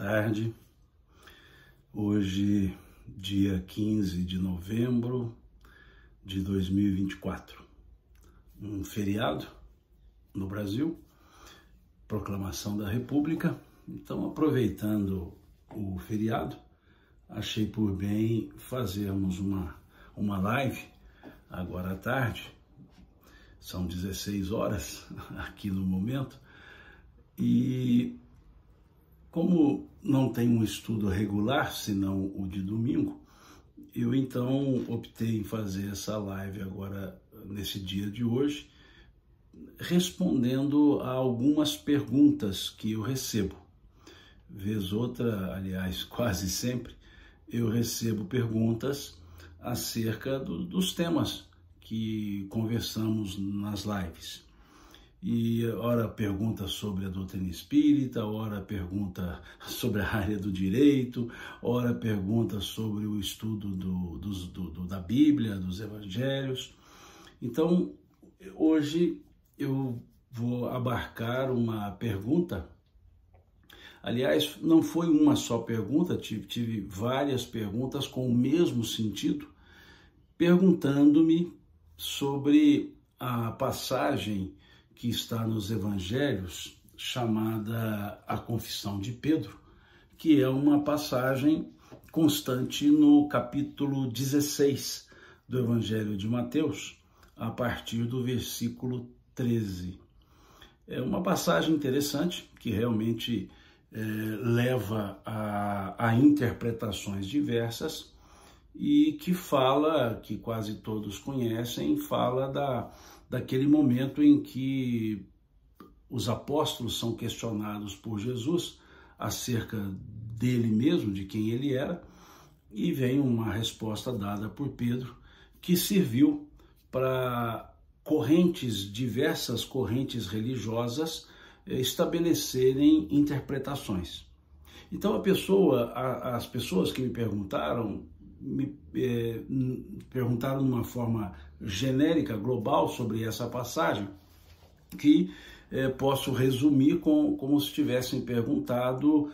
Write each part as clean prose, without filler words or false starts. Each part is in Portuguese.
tarde. Hoje, dia 15 de novembro de 2024. Um feriado no Brasil, proclamação da República. Então, aproveitando o feriado, achei por bem fazermos uma live agora à tarde. São 16 horas aqui no momento. E como não tem um estudo regular, senão o de domingo, eu então optei em fazer essa live agora, nesse dia de hoje, respondendo a algumas perguntas que eu recebo. Vez outra, aliás, quase sempre, eu recebo perguntas acerca dos temas que conversamos nas lives. E ora pergunta sobre a doutrina espírita, ora pergunta sobre a área do direito, ora pergunta sobre o estudo da Bíblia, dos Evangelhos. Então, hoje eu vou abarcar uma pergunta. Aliás, não foi uma só pergunta, tive várias perguntas com o mesmo sentido, perguntando-me sobre a passagem que está nos Evangelhos, chamada a Confissão de Pedro, que é uma passagem constante no capítulo 16 do Evangelho de Mateus, a partir do versículo 13. É uma passagem interessante, que realmente leva a interpretações diversas e que fala, que quase todos conhecem, fala daquele momento em que os apóstolos são questionados por Jesus acerca dele mesmo, de quem ele era, e vem uma resposta dada por Pedro que serviu para diversas correntes religiosas estabelecerem interpretações. Então as pessoas que me perguntaram perguntaram de uma forma genérica, global, sobre essa passagem, que posso resumir como se tivessem perguntado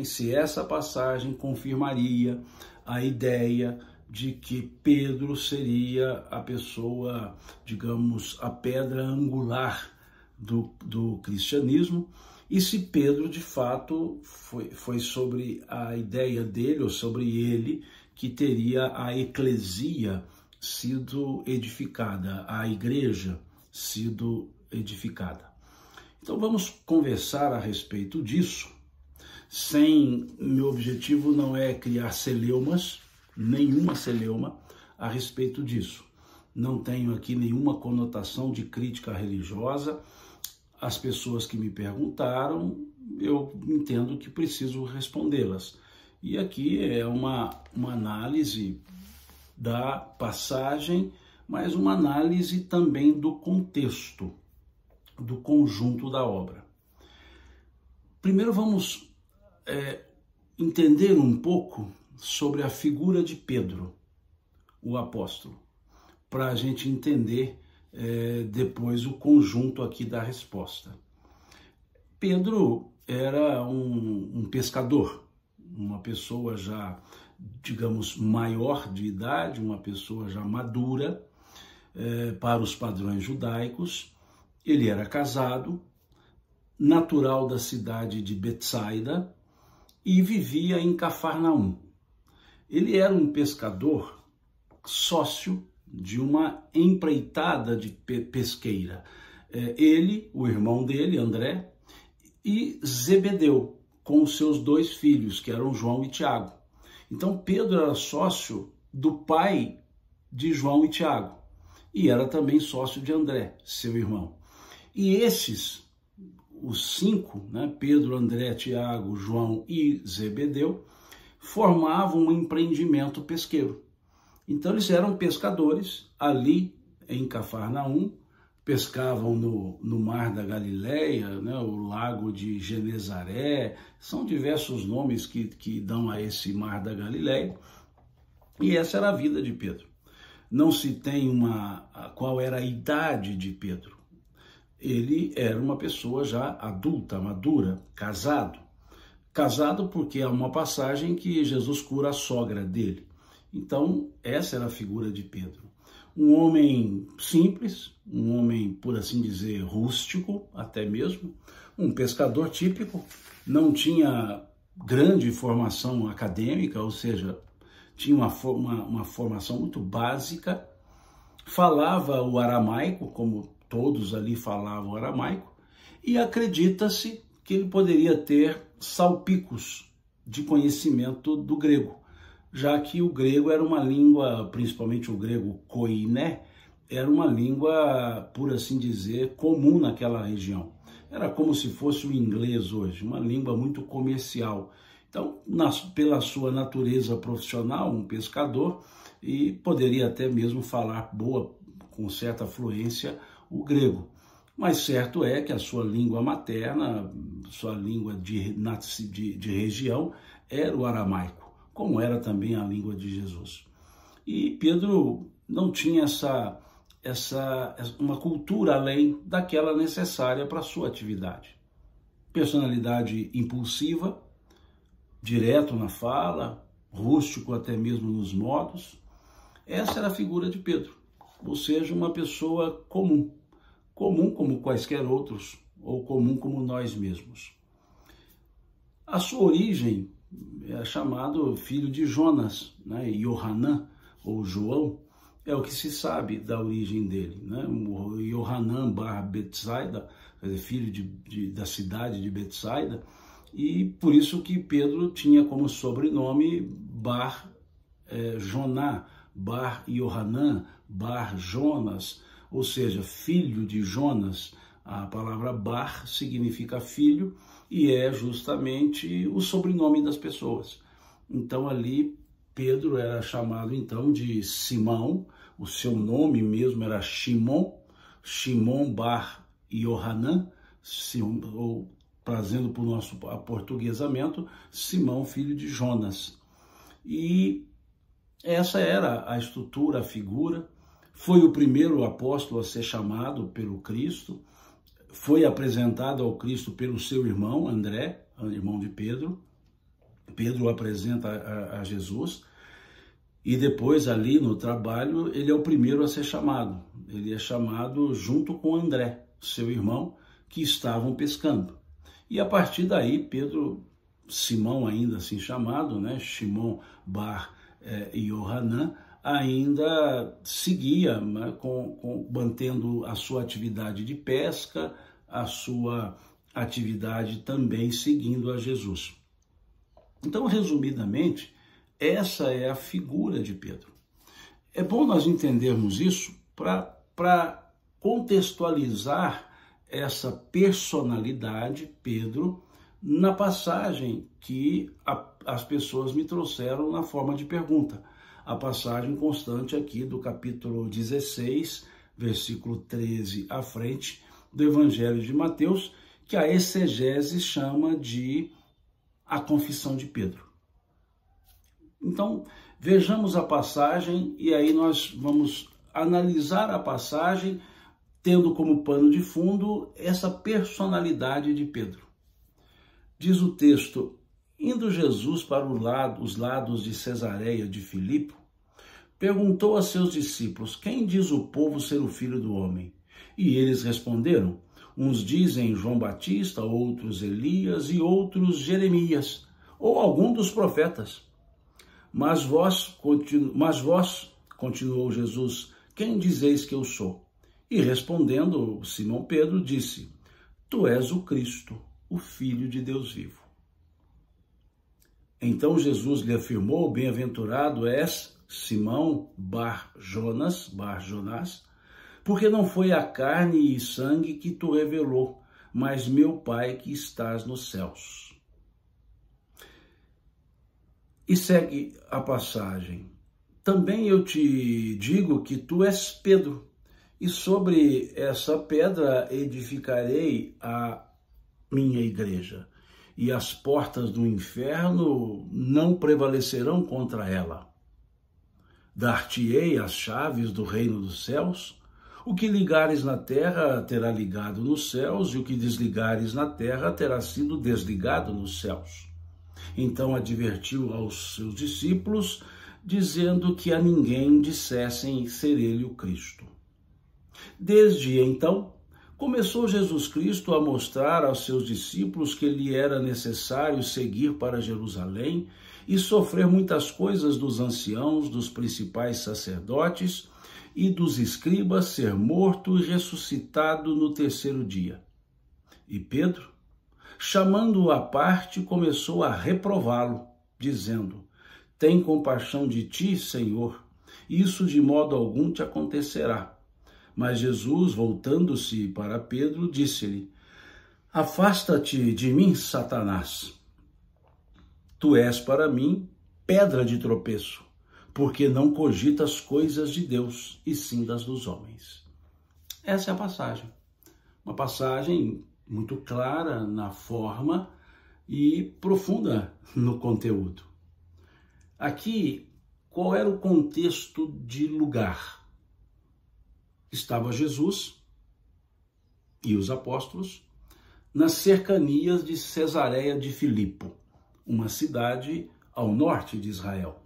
se essa passagem confirmaria a ideia de que Pedro seria a pessoa, digamos, a pedra angular do cristianismo, e se Pedro, de fato, foi sobre a ideia dele, ou sobre ele, que teria a eclesia sido edificada, a igreja sido edificada. Então vamos conversar a respeito disso. Meu objetivo não é criar celeumas, nenhuma celeuma a respeito disso. Não tenho aqui nenhuma conotação de crítica religiosa. As pessoas que me perguntaram, eu entendo que preciso respondê-las. E aqui é uma análise da passagem, mas uma análise também do contexto, do conjunto da obra. Primeiro vamos entender um pouco sobre a figura de Pedro, o apóstolo, para a gente entender depois o conjunto aqui da resposta. Pedro era um pescador, uma pessoa já, digamos, maior de idade, uma pessoa já madura para os padrões judaicos. Ele era casado, natural da cidade de Betsaida e vivia em Cafarnaum. Ele era um pescador sócio de uma empreitada de pesqueira. Ele, o irmão dele, André, e Zebedeu, com os seus dois filhos, que eram João e Tiago. Então Pedro era sócio do pai de João e Tiago, e era também sócio de André, seu irmão. E esses, os cinco, Pedro, André, Tiago, João e Zebedeu, formavam um empreendimento pesqueiro. Então eles eram pescadores ali em Cafarnaum, pescavam no Mar da Galileia, o Lago de Genezaré, são diversos nomes que dão a esse Mar da Galileia, e essa era a vida de Pedro. Não se tem qual era a idade de Pedro. ele era uma pessoa já adulta, madura, casado. Casado porque há uma passagem que Jesus cura a sogra dele. Então, essa era a figura de Pedro. Um homem simples, um homem, por assim dizer, rústico, até mesmo, um pescador típico, não tinha grande formação acadêmica, ou seja, tinha uma formação muito básica, falava o aramaico, como todos ali falavam aramaico, e acredita-se que ele poderia ter salpicos de conhecimento do grego, já que o grego era uma língua, principalmente o grego koiné, era uma língua, por assim dizer, comum naquela região. Era como se fosse o inglês hoje, uma língua muito comercial. Então, pela sua natureza profissional, um pescador, e poderia até mesmo falar com certa fluência, o grego. Mas certo é que a sua língua materna, sua língua de região, era o aramaico, como era também a língua de Jesus. E Pedro não tinha uma cultura além daquela necessária para a sua atividade. Personalidade impulsiva, direto na fala, rústico até mesmo nos modos. Essa era a figura de Pedro, ou seja, uma pessoa comum como quaisquer outros, ou comum como nós mesmos. A sua origem é chamado filho de Jonas, né? Yohanan, ou João, é o que se sabe da origem dele, né? O Yohanan bar Betsaida, quer dizer, filho da cidade de Betsaida, e por isso que Pedro tinha como sobrenome Bar Joná, Bar Yohanan, Bar Jonas, ou seja, filho de Jonas. A palavra Bar significa filho e é justamente o sobrenome das pessoas. Então ali Pedro era chamado então de Simão, o seu nome mesmo era Shimon Bar Yohanan, ou trazendo para o nosso aportuguesamento, Simão, filho de Jonas. E essa era a estrutura, a figura. Foi o primeiro apóstolo a ser chamado pelo Cristo, foi apresentado ao Cristo pelo seu irmão André, irmão de Pedro. Pedro o apresenta a Jesus e depois ali no trabalho ele é o primeiro a ser chamado. Ele é chamado junto com André, seu irmão, que estavam pescando. E a partir daí Pedro, Simão ainda assim chamado, né, Shimon bar Yohanan, ainda seguia, né, mantendo a sua atividade de pesca, a sua atividade também seguindo a Jesus. Então, resumidamente, essa é a figura de Pedro. É bom nós entendermos isso para contextualizar essa personalidade, Pedro, na passagem que as pessoas me trouxeram na forma de pergunta. A passagem constante aqui do capítulo 16, versículo 13 à frente, do Evangelho de Mateus, que a exegese chama de a confissão de Pedro. Então, vejamos a passagem e aí nós vamos analisar a passagem tendo como pano de fundo essa personalidade de Pedro. Diz o texto: indo Jesus para os lados de Cesareia de Filipe, perguntou a seus discípulos: quem diz o povo ser o Filho do Homem? E eles responderam: uns dizem João Batista, outros Elias e outros Jeremias, ou algum dos profetas. Mas vós, continuou Jesus, quem dizeis que eu sou? E respondendo Simão Pedro disse: tu és o Cristo, o Filho de Deus vivo. Então Jesus lhe afirmou: bem-aventurado és, Simão bar Jonas, porque não foi a carne e sangue que tu revelou, mas meu Pai que estás nos céus. E segue a passagem: também eu te digo que tu és Pedro, e sobre essa pedra edificarei a minha igreja, e as portas do inferno não prevalecerão contra ela. Dar-te-ei as chaves do reino dos céus. O que ligares na terra terá ligado nos céus, e o que desligares na terra terá sido desligado nos céus. Então advertiu aos seus discípulos, dizendo que a ninguém dissessem ser ele o Cristo. Desde então, começou Jesus Cristo a mostrar aos seus discípulos que lhe era necessário seguir para Jerusalém e sofrer muitas coisas dos anciãos, dos principais sacerdotes e dos escribas, ser morto e ressuscitado no terceiro dia. E Pedro, chamando-o à parte, começou a reprová-lo, dizendo: tem compaixão de ti, Senhor, isso de modo algum te acontecerá. Mas Jesus, voltando-se para Pedro, disse-lhe: afasta-te de mim, Satanás. Tu és para mim pedra de tropeço, porque não cogitas coisas de Deus, e sim das dos homens. Essa é a passagem. Uma passagem muito clara na forma e profunda no conteúdo. Aqui, qual era o contexto de lugar? Estava Jesus e os apóstolos nas cercanias de Cesareia de Filipo, uma cidade ao norte de Israel.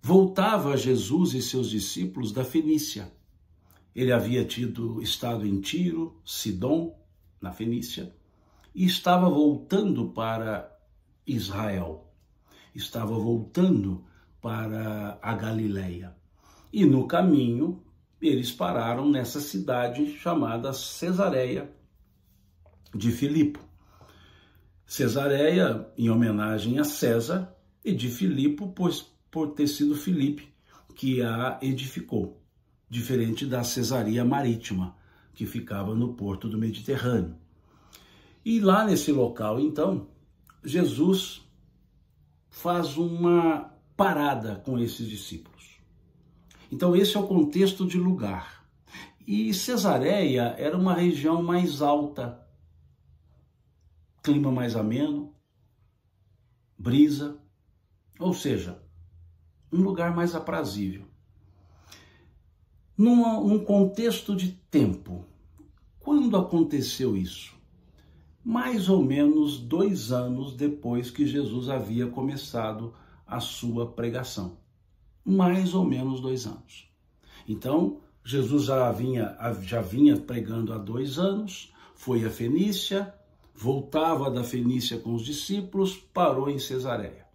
Voltava Jesus e seus discípulos da Fenícia. Ele havia estado em Tiro, Sidom, na Fenícia, e estava voltando para Israel. Estava voltando para a Galileia. E no caminho, eles pararam nessa cidade chamada Cesareia de Filipo. Cesareia, em homenagem a César, e de Filipo, pois por ter sido Filipe que a edificou, diferente da Cesareia Marítima, que ficava no porto do Mediterrâneo. E lá nesse local, então, Jesus faz uma parada com esses discípulos. Então, esse é o contexto de lugar. E Cesareia era uma região mais alta, clima mais ameno, brisa, ou seja, um lugar mais aprazível. Num contexto de tempo, quando aconteceu isso? Mais ou menos 2 anos depois que Jesus havia começado a sua pregação. Mais ou menos 2 anos. Então, Jesus já vinha pregando há 2 anos, foi à Fenícia, voltava da Fenícia com os discípulos, parou em Cesareia.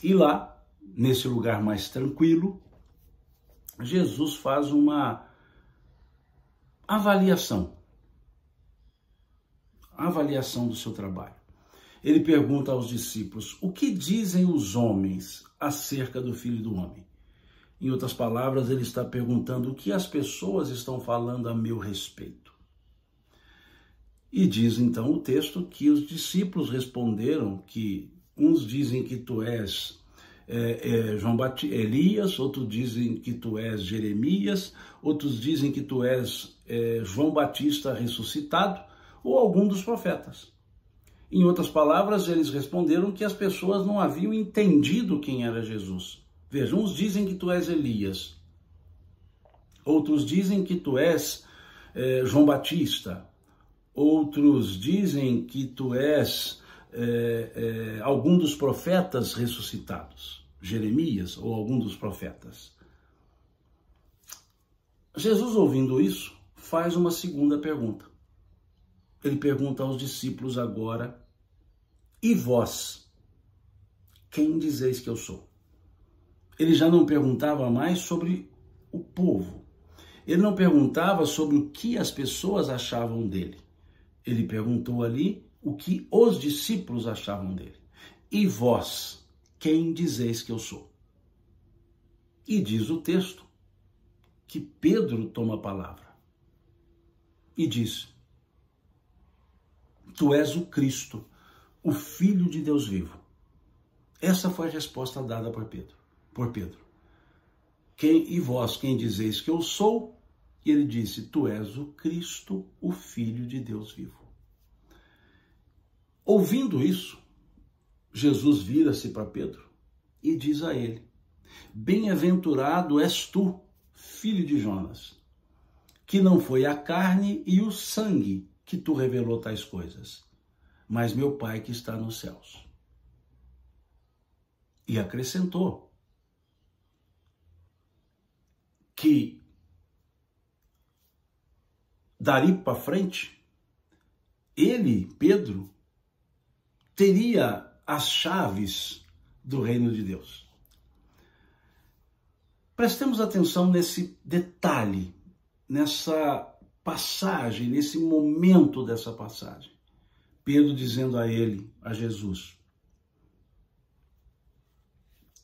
E lá, nesse lugar mais tranquilo, Jesus faz uma avaliação do seu trabalho. Ele pergunta aos discípulos: o que dizem os homens acerca do Filho do Homem? Em outras palavras, ele está perguntando o que as pessoas estão falando a meu respeito. E diz então o texto que os discípulos responderam que uns dizem que tu és Elias, outros dizem que tu és Jeremias, outros dizem que tu és João Batista ressuscitado, ou algum dos profetas. Em outras palavras, eles responderam que as pessoas não haviam entendido quem era Jesus. Vejam, uns dizem que tu és Elias, outros dizem que tu és João Batista, outros dizem que tu és algum dos profetas ressuscitados, Jeremias ou algum dos profetas. Jesus, ouvindo isso, faz uma segunda pergunta. Ele pergunta aos discípulos agora: e vós, quem dizeis que eu sou? Ele já não perguntava mais sobre o povo. Ele não perguntava sobre o que as pessoas achavam dele. Ele perguntou ali o que os discípulos achavam dele. E vós, quem dizeis que eu sou? E diz o texto que Pedro toma a palavra e diz: tu és o Cristo, o Filho de Deus vivo. Essa foi a resposta dada por Pedro. E vós, quem dizeis que eu sou? E ele disse: tu és o Cristo, o Filho de Deus vivo. Ouvindo isso, Jesus vira-se para Pedro e diz a ele: bem-aventurado és tu, filho de Jonas, que não foi a carne e o sangue que tu revelou tais coisas, mas meu Pai que está nos céus. E acrescentou que dali para frente, ele, Pedro, teria as chaves do reino de Deus. Prestemos atenção nesse detalhe, nessa passagem, nesse momento dessa passagem. Pedro dizendo a ele, a Jesus,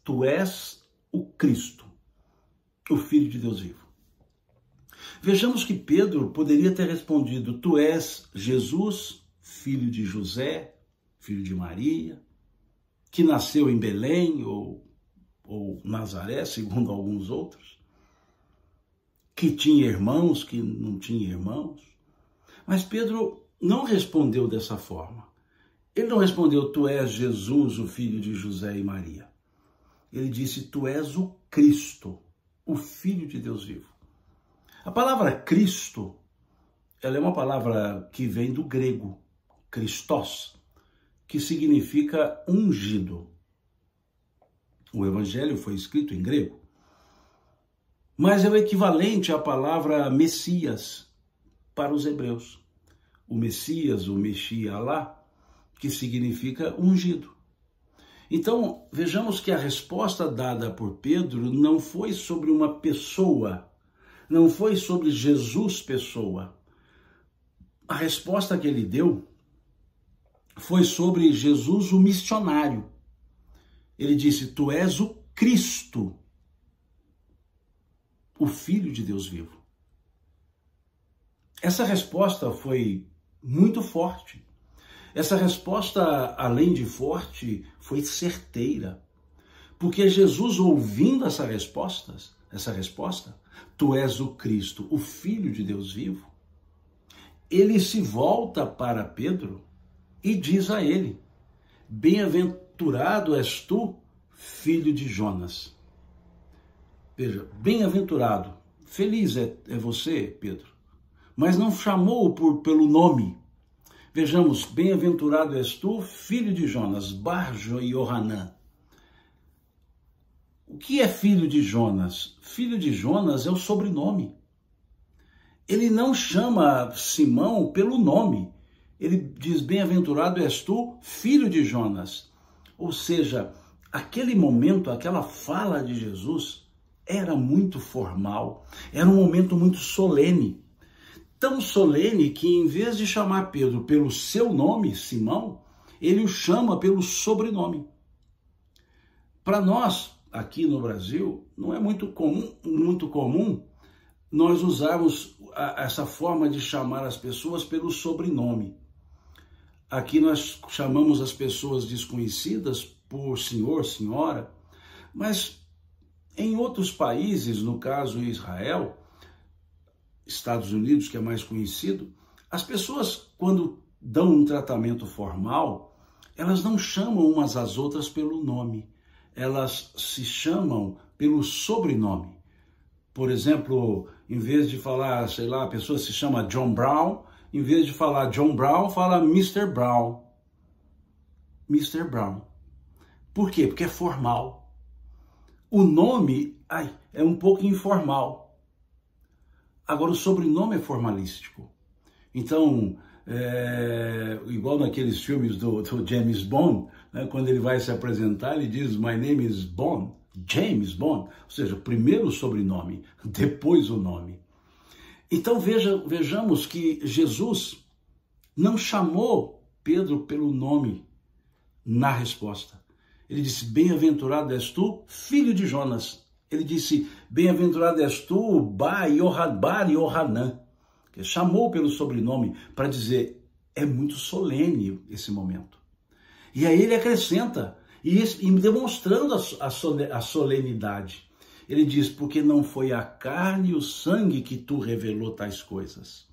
tu és o Cristo, o Filho de Deus vivo. Vejamos que Pedro poderia ter respondido, tu és Jesus, filho de José, filho de Maria, que nasceu em Belém ou Nazaré, segundo alguns outros, que tinha irmãos, que não tinha irmãos. Mas Pedro não respondeu dessa forma. Ele não respondeu, tu és Jesus, o filho de José e Maria. Ele disse, tu és o Cristo, o Filho de Deus vivo. A palavra Cristo, ela é uma palavra que vem do grego, Christos, que significa ungido. O evangelho foi escrito em grego, mas é o equivalente à palavra Messias para os hebreus. O Messias, o Mexialá, que significa ungido. Então, vejamos que a resposta dada por Pedro não foi sobre uma pessoa, não foi sobre Jesus pessoa. A resposta que ele deu foi sobre Jesus o missionário. Ele disse, tu és o Cristo, o Filho de Deus vivo. Essa resposta foi muito forte. Essa resposta, além de forte, foi certeira. Porque Jesus, ouvindo essa resposta, tu és o Cristo, o Filho de Deus vivo, ele se volta para Pedro e diz a ele, bem-aventurado és tu, filho de Jonas. Veja, bem-aventurado, feliz é você, Pedro, mas não chamou pelo nome. Vejamos, bem-aventurado és tu, filho de Jonas, Bar Yohanan. O que é filho de Jonas? Filho de Jonas é o sobrenome. Ele não chama Simão pelo nome. Ele diz, bem-aventurado és tu, filho de Jonas. Ou seja, aquele momento, aquela fala de Jesus era muito formal, era um momento muito solene. Tão solene que em vez de chamar Pedro pelo seu nome, Simão, ele o chama pelo sobrenome. Para nós, aqui no Brasil, não é muito comum nós usarmos essa forma de chamar as pessoas pelo sobrenome. Aqui nós chamamos as pessoas desconhecidas por senhor, senhora, mas em outros países, no caso Israel, Estados Unidos, que é mais conhecido, as pessoas, quando dão um tratamento formal, elas não chamam umas às outras pelo nome, elas se chamam pelo sobrenome. Por exemplo, em vez de falar, sei lá, a pessoa se chama John Brown, em vez de falar John Brown, fala Mr. Brown. Mr. Brown. Por quê? Porque é formal. O nome é um pouco informal. Agora, o sobrenome é formalístico. Então, igual naqueles filmes do James Bond, né, quando ele vai se apresentar, ele diz, my name is Bond, James Bond. Ou seja, primeiro o sobrenome, depois o nome. Então, vejamos que Jesus não chamou Pedro pelo nome na resposta. Ele disse, bem-aventurado és tu, filho de Jonas. Ele disse, bem-aventurado és tu, Bar Yohanan. Chamou pelo sobrenome para dizer, é muito solene esse momento. E aí ele acrescenta, e demonstrando a solenidade. Ele diz, porque não foi a carne e o sangue que tu revelou tais coisas.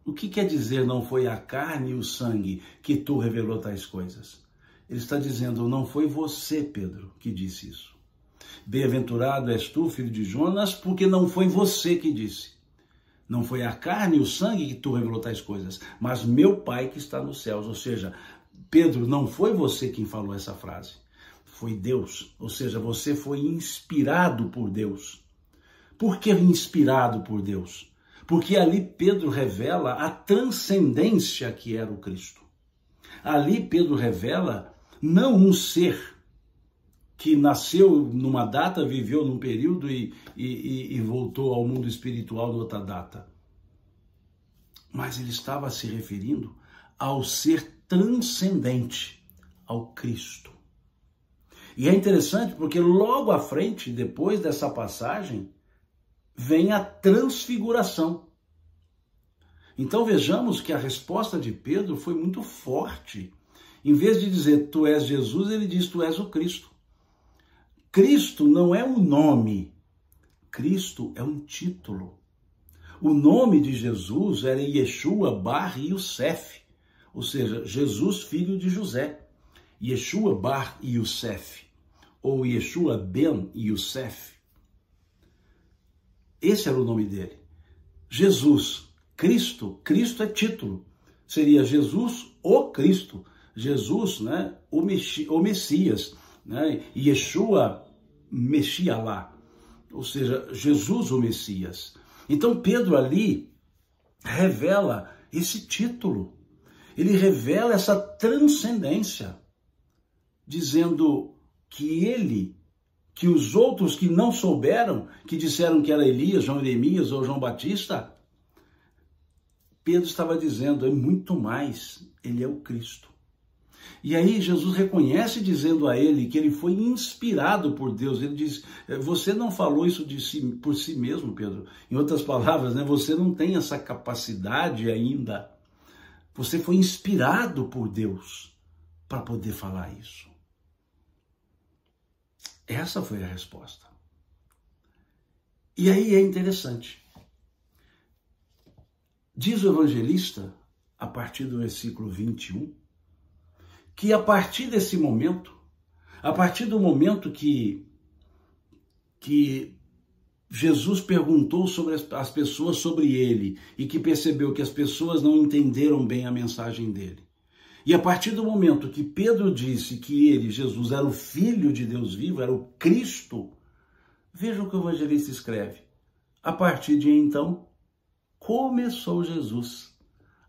O que quer dizer não foi a carne e o sangue que tu revelou tais coisas? Ele está dizendo, não foi você, Pedro, que disse isso. Bem-aventurado és tu, filho de Jonas, porque não foi você que disse. Não foi a carne e o sangue que tu revelou tais coisas, mas meu Pai que está nos céus. Ou seja, Pedro, não foi você quem falou essa frase, foi Deus. Ou seja, você foi inspirado por Deus. Por que inspirado por Deus? Porque ali Pedro revela a transcendência que era o Cristo. Ali Pedro revela não um ser que nasceu numa data, viveu num período e voltou ao mundo espiritual de outra data. Mas ele estava se referindo ao ser transcendente, ao Cristo. E é interessante porque logo à frente, depois dessa passagem, vem a transfiguração. Então vejamos que a resposta de Pedro foi muito forte. Em vez de dizer, tu és Jesus, ele diz, tu és o Cristo. Cristo não é um nome, Cristo é um título. O nome de Jesus era Yeshua Bar Yosef, ou seja, Jesus filho de José. Yeshua Bar Yosef, ou Yeshua Ben Yosef. Esse era o nome dele. Jesus, Cristo, Cristo é título. Seria Jesus o Cristo, Jesus, né, o Messias, né? Yeshua Meshialá, ou seja, Jesus o Messias. Então Pedro ali revela esse título, ele revela essa transcendência, dizendo que os outros que não souberam, que disseram que era Elias, João Jeremias ou João Batista, Pedro estava dizendo, é muito mais, ele é o Cristo. E aí Jesus reconhece dizendo a ele que ele foi inspirado por Deus. Ele diz, você não falou isso por si mesmo, Pedro. Em outras palavras, né, você não tem essa capacidade ainda. Você foi inspirado por Deus para poder falar isso. Essa foi a resposta. E aí é interessante. Diz o evangelista, a partir do versículo 21, que a partir desse momento, a partir do momento que Jesus perguntou sobre as pessoas sobre ele e que percebeu que as pessoas não entenderam bem a mensagem dele, e a partir do momento que Pedro disse que ele, Jesus, era o Filho de Deus vivo, era o Cristo, veja o que o evangelista escreve. A partir de então, começou Jesus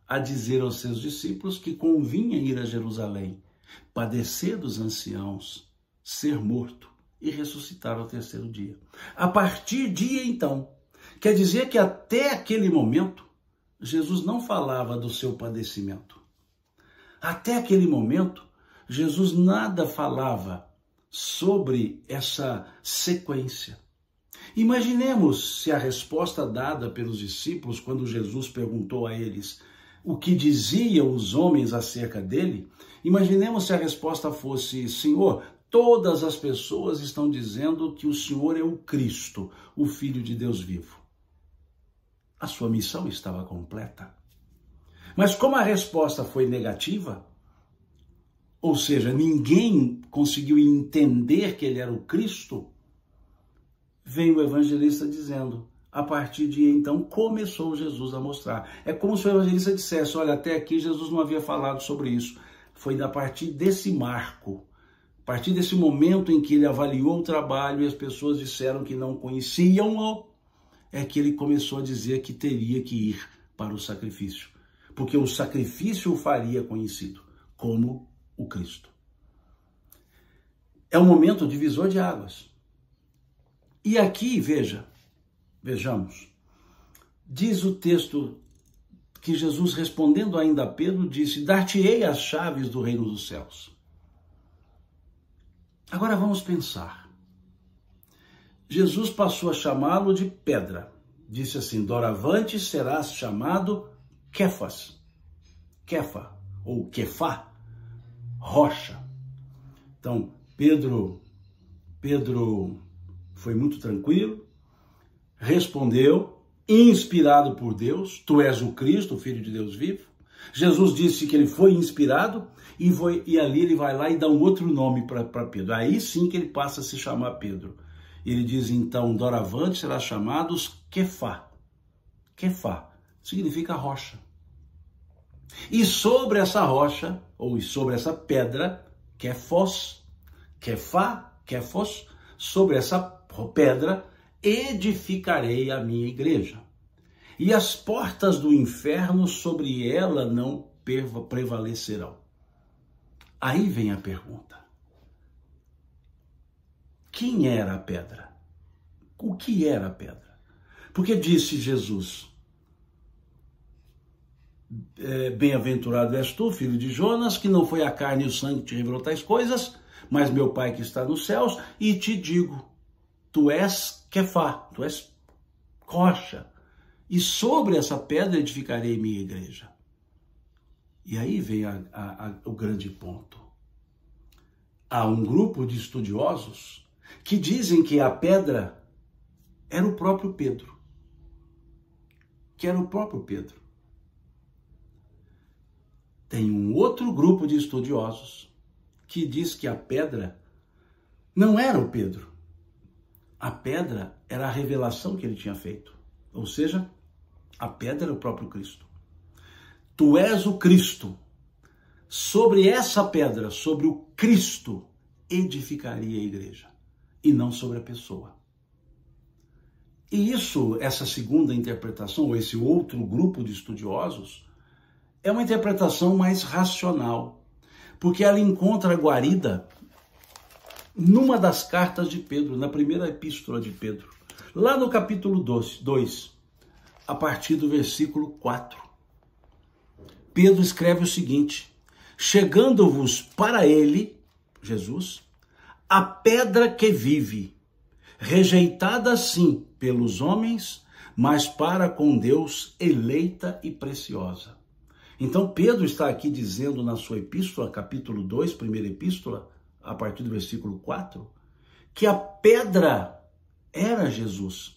a dizer aos seus discípulos que convinha ir a Jerusalém, padecer dos anciãos, ser morto e ressuscitar ao terceiro dia. A partir de então, quer dizer que até aquele momento, Jesus não falava do seu padecimento. Até aquele momento, Jesus nada falava sobre essa sequência. Imaginemos se a resposta dada pelos discípulos quando Jesus perguntou a eles o que diziam os homens acerca dele, imaginemos se a resposta fosse, Senhor, todas as pessoas estão dizendo que o Senhor é o Cristo, o Filho de Deus vivo. A sua missão estava completa. Mas como a resposta foi negativa, ou seja, ninguém conseguiu entender que ele era o Cristo, vem o evangelista dizendo, a partir de então começou Jesus a mostrar. É como se o evangelista dissesse, olha, até aqui Jesus não havia falado sobre isso. Foi a partir desse marco, a partir desse momento em que ele avaliou o trabalho e as pessoas disseram que não conheciam-o, é que ele começou a dizer que teria que ir para o sacrifício. Porque o sacrifício o faria conhecido como o Cristo. É um momento divisor de águas. E aqui, vejamos, diz o texto que Jesus, respondendo ainda a Pedro, disse, dar-te-ei as chaves do reino dos céus. Agora vamos pensar. Jesus passou a chamá-lo de pedra. Disse assim, doravante serás chamado Kefas. Kefa, ou Kefá, rocha. Então, Pedro foi muito tranquilo, respondeu, inspirado por Deus, tu és o Cristo, o Filho de Deus vivo. Jesus disse que ele foi inspirado e ali ele vai lá e dá um outro nome para Pedro. Aí sim que ele passa a se chamar Pedro. Ele diz então, doravante será chamado Kefá. Kefá, significa rocha. E sobre essa rocha, ou sobre essa pedra, Kefos, Kefá, Kefos, sobre essa pedra, edificarei a minha igreja. E as portas do inferno sobre ela não prevalecerão. Aí vem a pergunta. Quem era a pedra? O que era a pedra? Porque disse Jesus, bem-aventurado és tu, filho de Jonas, que não foi a carne e o sangue que te revelou tais coisas, mas meu Pai que está nos céus, e te digo, tu és Kefá, tu és rocha, e sobre essa pedra edificarei minha igreja. E aí vem o grande ponto. Há um grupo de estudiosos que dizem que a pedra era o próprio Pedro. Que era o próprio Pedro. Tem um outro grupo de estudiosos que diz que a pedra não era o Pedro. A pedra era a revelação que ele tinha feito. Ou seja, a pedra era o próprio Cristo. Tu és o Cristo. Sobre essa pedra, sobre o Cristo, edificaria a igreja. E não sobre a pessoa. E isso, essa segunda interpretação, ou esse outro grupo de estudiosos, é uma interpretação mais racional, porque ela encontra guarida numa das cartas de Pedro, na primeira epístola de Pedro, lá no capítulo 2, a partir do versículo 4. Pedro escreve o seguinte: chegando-vos para ele, Jesus, a pedra que vive, rejeitada sim pelos homens, mas para com Deus eleita e preciosa. Então Pedro está aqui dizendo na sua epístola, capítulo 2, primeira epístola, a partir do versículo 4, que a pedra era Jesus.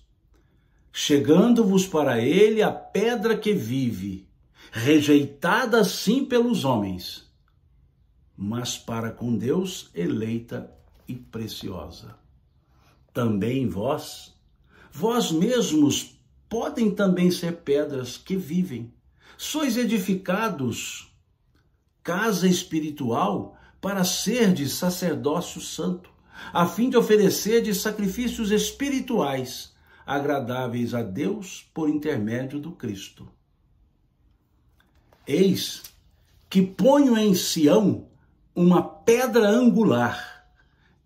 Chegando-vos para ele a pedra que vive, rejeitada sim pelos homens, mas para com Deus eleita e preciosa. Também vós mesmos podem também ser pedras que vivem. Sois edificados, casa espiritual, para serdes sacerdócio santo, a fim de oferecerdes sacrifícios espirituais, agradáveis a Deus por intermédio do Cristo. Eis que ponho em Sião uma pedra angular,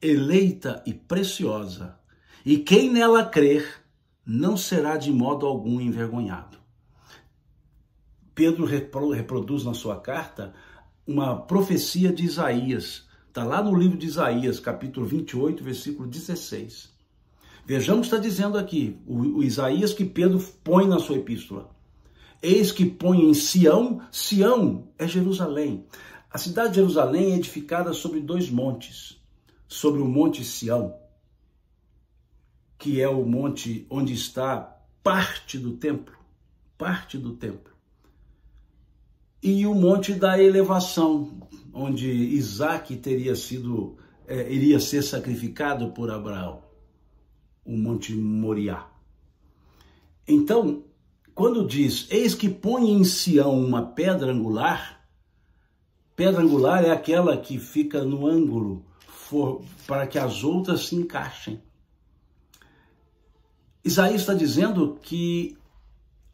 eleita e preciosa, e quem nela crer não será de modo algum envergonhado. Pedro reproduz na sua carta uma profecia de Isaías. Está lá no livro de Isaías, capítulo 28, versículo 16. Vejamos o que está dizendo aqui, o Isaías que Pedro põe na sua epístola. Eis que põe em Sião, Sião é Jerusalém. A cidade de Jerusalém é edificada sobre dois montes. Sobre o monte Sião, que é o monte onde está parte do templo. E o monte da elevação, onde Isaac iria ser sacrificado por Abraão, o monte Moriá. Então, quando diz, eis que põe em Sião uma pedra angular é aquela que fica no ângulo, para que as outras se encaixem. Isaías está dizendo que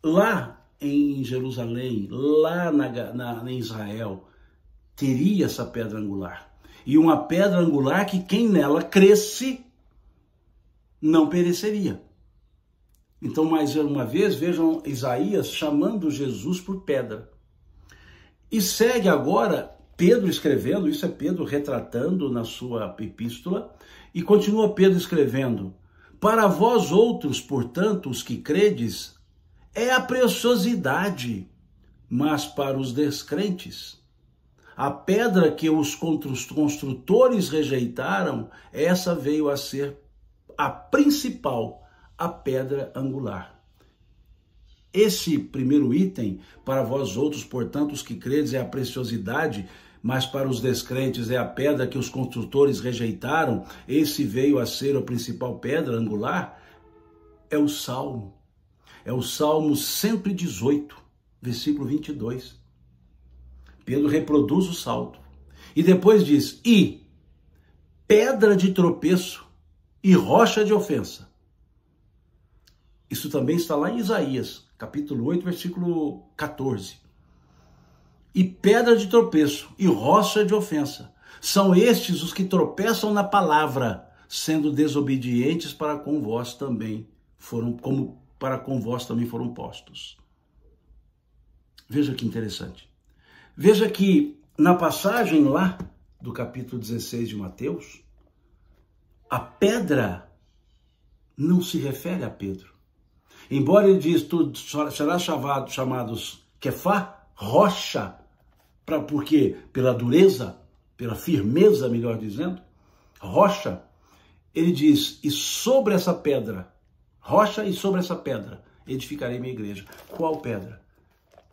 lá em Jerusalém, lá em Israel, teria essa pedra angular. E uma pedra angular que quem nela cresce não pereceria. Então, mais uma vez, vejam Isaías chamando Jesus por pedra. E segue agora Pedro escrevendo, isso é Pedro retratando na sua epístola, e continua Pedro escrevendo, para vós outros, portanto, os que credes, é a preciosidade, mas para os descrentes, a pedra que os construtores rejeitaram, essa veio a ser a principal, a pedra angular. Esse primeiro item, para vós outros, portanto, os que credes, é a preciosidade, mas para os descrentes é a pedra que os construtores rejeitaram, esse veio a ser a principal pedra angular, é o Salmo. É o Salmo 118, versículo 22. Pedro reproduz o salmo. E depois diz, e pedra de tropeço e rocha de ofensa. Isso também está lá em Isaías, capítulo 8, versículo 14. E pedra de tropeço e rocha de ofensa. São estes os que tropeçam na palavra, sendo desobedientes para com vós também foram, como para com vós também foram postos. Veja que interessante. Veja que na passagem lá do capítulo 16 de Mateus, a pedra não se refere a Pedro. Embora ele diz, tu serás chamados Kefá, rocha, porque pela dureza, pela firmeza, melhor dizendo, rocha, ele diz, e sobre essa pedra, rocha e sobre essa pedra, edificarei minha igreja. Qual pedra?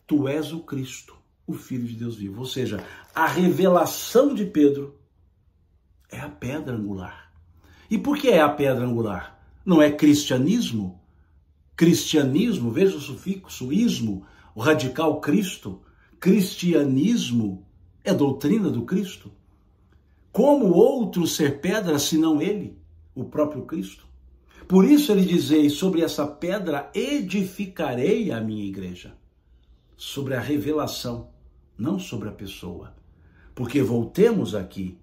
Tu és o Cristo, o Filho de Deus vivo. Ou seja, a revelação de Pedro é a pedra angular. E por que é a pedra angular? Não é cristianismo? Cristianismo, veja o sufixo, ismo, o radical Cristo. Cristianismo é doutrina do Cristo. Como outro ser pedra, senão ele, o próprio Cristo? Por isso ele diz, sobre essa pedra edificarei a minha igreja. Sobre a revelação, não sobre a pessoa. Porque voltemos aqui,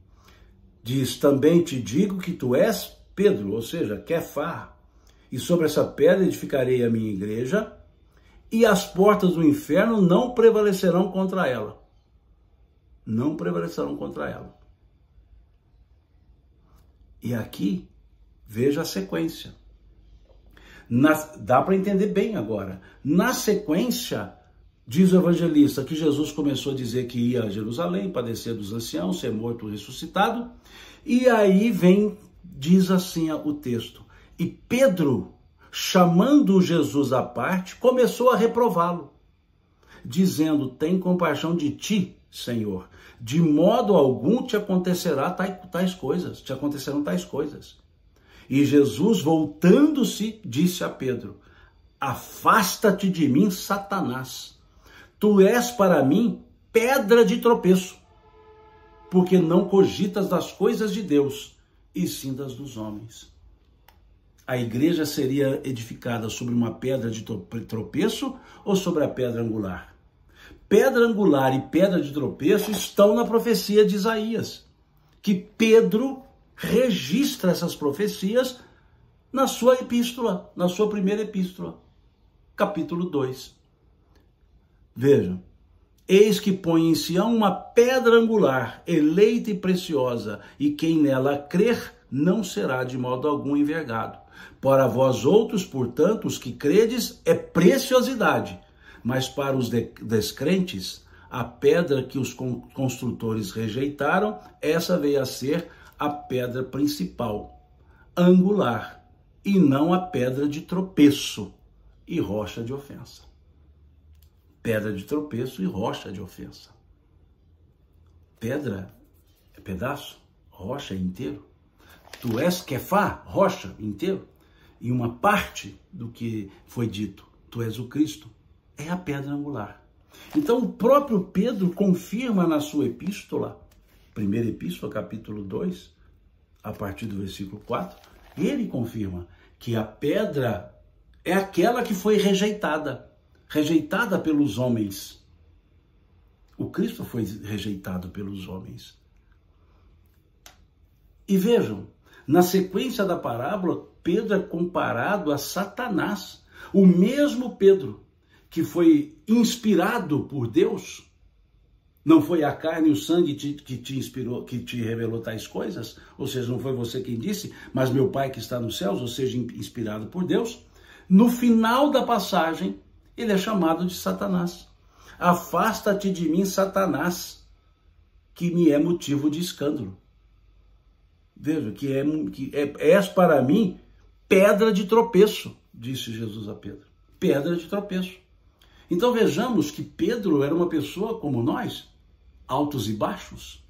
diz, também te digo que tu és Pedro, ou seja, Kefá, e sobre essa pedra edificarei a minha igreja, e as portas do inferno não prevalecerão contra ela. Não prevalecerão contra ela. E aqui, veja a sequência. Dá para entender bem agora. Na sequência, diz o evangelista que Jesus começou a dizer que ia a Jerusalém, padecer dos anciãos, ser morto e ressuscitado. E aí diz assim o texto. E Pedro, chamando Jesus à parte, começou a reprová-lo, dizendo, tem compaixão de ti, Senhor, de modo algum te acontecerão tais coisas. E Jesus, voltando-se, disse a Pedro, afasta-te de mim, Satanás, tu és para mim pedra de tropeço, porque não cogitas das coisas de Deus, e sim das dos homens. A igreja seria edificada sobre uma pedra de tropeço ou sobre a pedra angular? Pedra angular e pedra de tropeço estão na profecia de Isaías, que Pedro registra essas profecias na sua epístola, na sua primeira epístola, capítulo 2. Vejam, eis que põe em Sião uma pedra angular, eleita e preciosa, e quem nela crer não será de modo algum envergado. Para vós outros, portanto, os que credes, é preciosidade, mas para os descrentes, a pedra que os construtores rejeitaram, essa veio a ser a pedra principal, angular, e não a pedra de tropeço e rocha de ofensa. Pedra de tropeço e rocha de ofensa. Pedra é pedaço, rocha é inteiro. Tu és Kefá, rocha, inteiro. E uma parte do que foi dito, tu és o Cristo, é a pedra angular. Então o próprio Pedro confirma na sua epístola, primeira epístola, capítulo 2, a partir do versículo 4, ele confirma que a pedra é aquela que foi rejeitada pelos homens. O Cristo foi rejeitado pelos homens. E vejam, na sequência da parábola, Pedro é comparado a Satanás. O mesmo Pedro que foi inspirado por Deus, não foi a carne e o sangue que te inspirou, que te revelou tais coisas, ou seja, não foi você quem disse, mas meu Pai que está nos céus, ou seja, inspirado por Deus. No final da passagem, ele é chamado de Satanás. Afasta-te de mim, Satanás, que me é motivo de escândalo. Veja, és para mim pedra de tropeço, disse Jesus a Pedro. Pedra de tropeço. Então vejamos que Pedro era uma pessoa como nós, altos e baixos.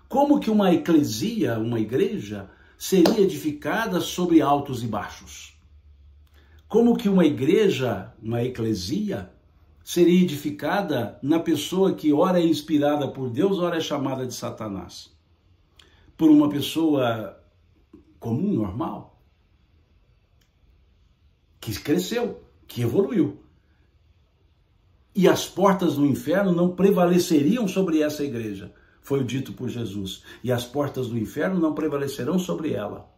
Como que uma eclesia, uma igreja, seria edificada sobre altos e baixos? Como que uma igreja, uma eclesia, seria edificada na pessoa que ora é inspirada por Deus, ora é chamada de Satanás? Por uma pessoa comum, normal, que cresceu, que evoluiu. E as portas do inferno não prevaleceriam sobre essa igreja, foi o dito por Jesus. E as portas do inferno não prevalecerão sobre ela.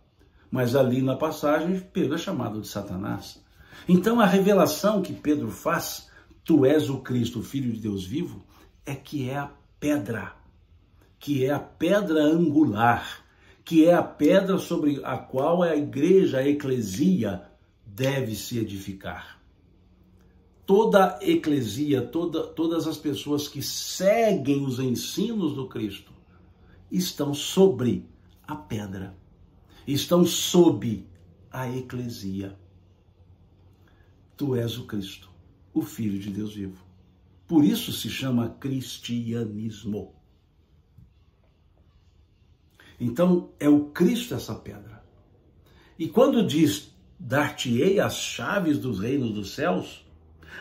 Mas ali na passagem, Pedro é chamado de Satanás. Então a revelação que Pedro faz, tu és o Cristo, o Filho de Deus vivo, é que é a pedra angular, que é a pedra sobre a qual a igreja, a eclesia, deve se edificar. Toda eclesia, todas as pessoas que seguem os ensinos do Cristo estão sobre a pedra, estão sob a eclesia. Tu és o Cristo, o Filho de Deus vivo. Por isso se chama cristianismo. Então, é o Cristo essa pedra. E quando diz, dar-te-ei as chaves dos reinos dos céus,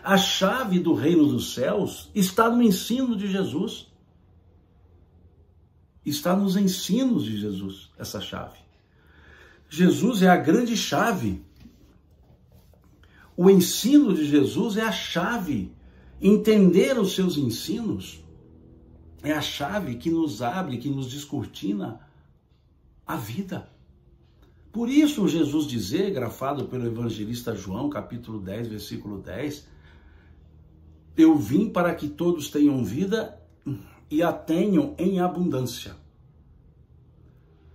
a chave do reino dos céus está no ensino de Jesus. Está nos ensinos de Jesus, essa chave. Jesus é a grande chave. O ensino de Jesus é a chave. Entender os seus ensinos é a chave que nos abre, que nos descortina a vida. Por isso Jesus dizer, grafado pelo evangelista João, capítulo 10, versículo 10, eu vim para que todos tenham vida e a tenham em abundância.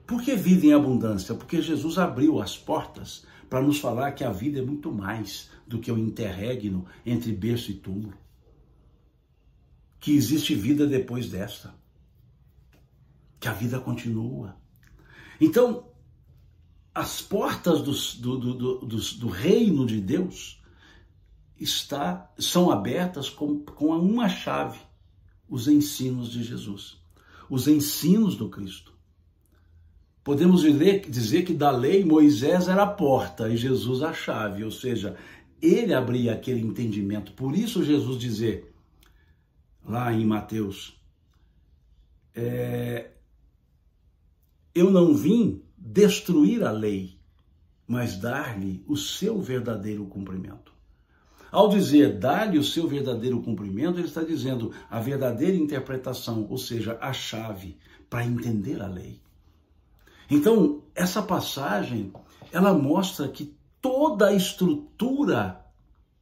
Por que vida em abundância? Porque Jesus abriu as portas para nos falar que a vida é muito mais do que o interregno entre berço e túmulo. Que existe vida depois desta. Que a vida continua. Então, as portas do reino de Deus são abertas com uma chave, os ensinos de Jesus, os ensinos do Cristo. Podemos dizer que da lei Moisés era a porta e Jesus a chave, ou seja, ele abria aquele entendimento. Por isso Jesus dizer, lá em Mateus, eu não vim destruir a lei, mas dar-lhe o seu verdadeiro cumprimento. Ao dizer dar-lhe o seu verdadeiro cumprimento, ele está dizendo a verdadeira interpretação, ou seja, a chave para entender a lei. Então, essa passagem, ela mostra que toda a estrutura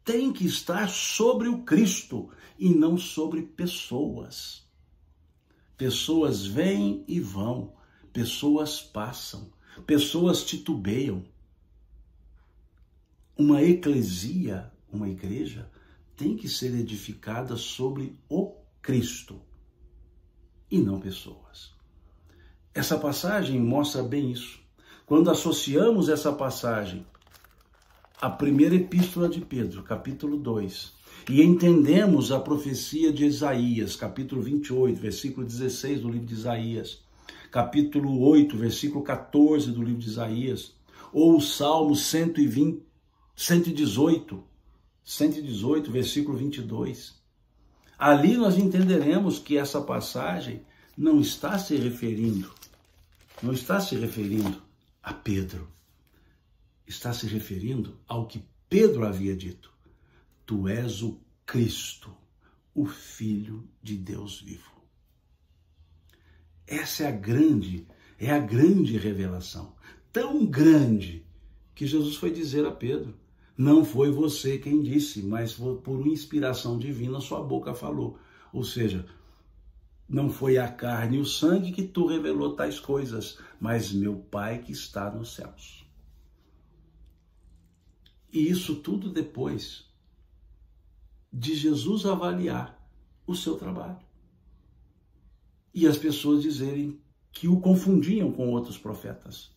tem que estar sobre o Cristo e não sobre pessoas. Pessoas vêm e vão, pessoas passam, pessoas titubeiam. Uma eclesia, uma igreja, tem que ser edificada sobre o Cristo e não pessoas. Essa passagem mostra bem isso. Quando associamos essa passagem à primeira epístola de Pedro, capítulo 2, e entendemos a profecia de Isaías, capítulo 28, versículo 16 do livro de Isaías, capítulo 8, versículo 14 do livro de Isaías, ou o Salmo 118, versículo 22. Ali nós entenderemos que essa passagem não está se referindo a Pedro. Está se referindo ao que Pedro havia dito. Tu és o Cristo, o Filho de Deus vivo. Essa é a grande revelação. Tão grande que Jesus foi dizer a Pedro, não foi você quem disse, mas por inspiração divina sua boca falou. Ou seja, não foi a carne e o sangue que tu revelou tais coisas, mas meu Pai que está nos céus. E isso tudo depois de Jesus avaliar o seu trabalho. E as pessoas dizerem que o confundiam com outros profetas.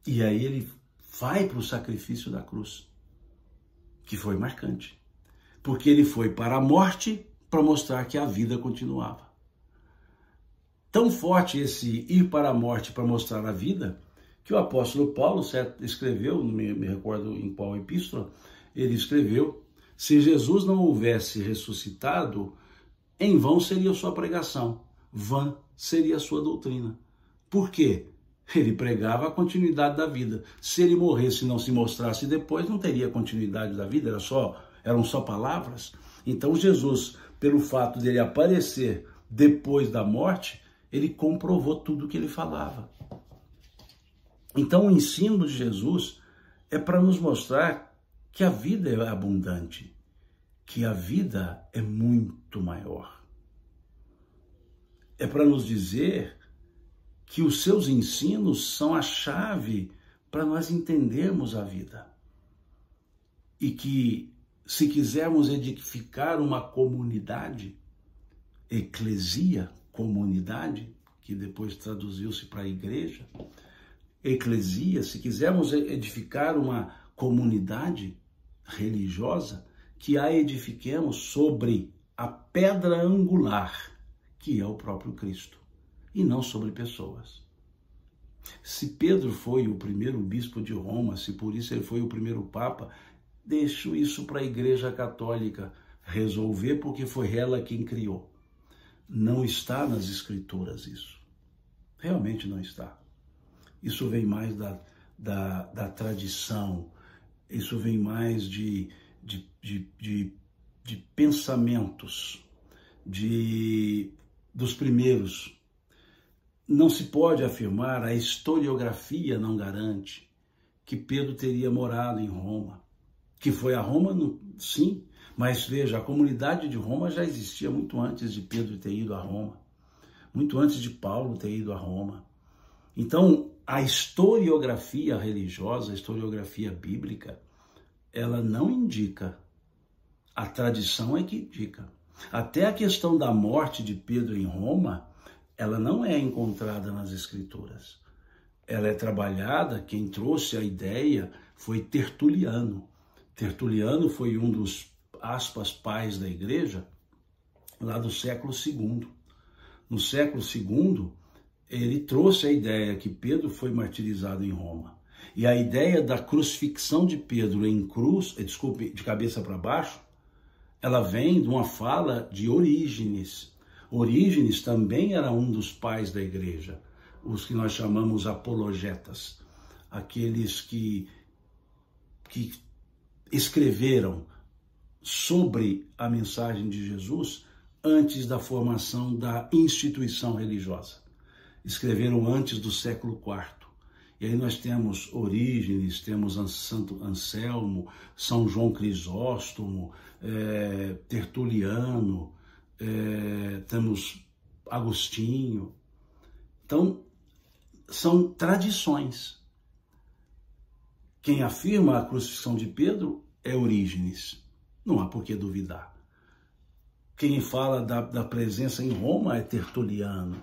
E aí ele vai para o sacrifício da cruz, que foi marcante. Porque ele foi para a morte para mostrar que a vida continuava. Tão forte esse ir para a morte para mostrar a vida, que o apóstolo Paulo escreveu, não me recordo em qual epístola, ele escreveu: se Jesus não houvesse ressuscitado, em vão seria a sua pregação, vã seria a sua doutrina. Por quê? Ele pregava a continuidade da vida. Se ele morresse e não se mostrasse depois, não teria continuidade da vida, eram só palavras. Então Jesus, pelo fato de ele aparecer depois da morte, ele comprovou tudo o que ele falava. Então o ensino de Jesus é para nos mostrar que a vida é abundante, que a vida é muito maior. É para nos dizer que os seus ensinos são a chave para nós entendermos a vida. E que, se quisermos edificar uma comunidade, eclesia, comunidade, que depois traduziu-se para a igreja, eclesia, se quisermos edificar uma comunidade religiosa, que a edifiquemos sobre a pedra angular, que é o próprio Cristo, e não sobre pessoas. Se Pedro foi o primeiro bispo de Roma, se por isso ele foi o primeiro papa, deixo isso para a Igreja Católica resolver, porque foi ela quem criou. Não está nas Escrituras isso. Realmente não está. Isso vem mais da tradição, isso vem mais de pensamentos dos primeiros. Não se pode afirmar, a historiografia não garante que Pedro teria morado em Roma. Que foi a Roma, sim, mas veja, a comunidade de Roma já existia muito antes de Pedro ter ido a Roma, muito antes de Paulo ter ido a Roma. Então, a historiografia religiosa, a historiografia bíblica, ela não indica, a tradição é que indica. Até a questão da morte de Pedro em Roma, ela não é encontrada nas Escrituras. Ela é trabalhada, quem trouxe a ideia foi Tertuliano. Tertuliano foi um dos, aspas, pais da igreja, lá do século II. No século II, ele trouxe a ideia que Pedro foi martirizado em Roma. E a ideia da crucifixão de Pedro em cruz, de cabeça para baixo, ela vem de uma fala de Orígenes. Orígenes também era um dos pais da igreja, os que nós chamamos apologetas, aqueles que escreveram sobre a mensagem de Jesus antes da formação da instituição religiosa. Escreveram antes do século IV. E aí nós temos Orígenes, temos Santo Anselmo, São João Crisóstomo, Tertuliano, temos Agostinho. Então, são tradições. Quem afirma a crucifixão de Pedro é Orígenes. Não há por que duvidar. Quem fala da presença em Roma é Tertuliano.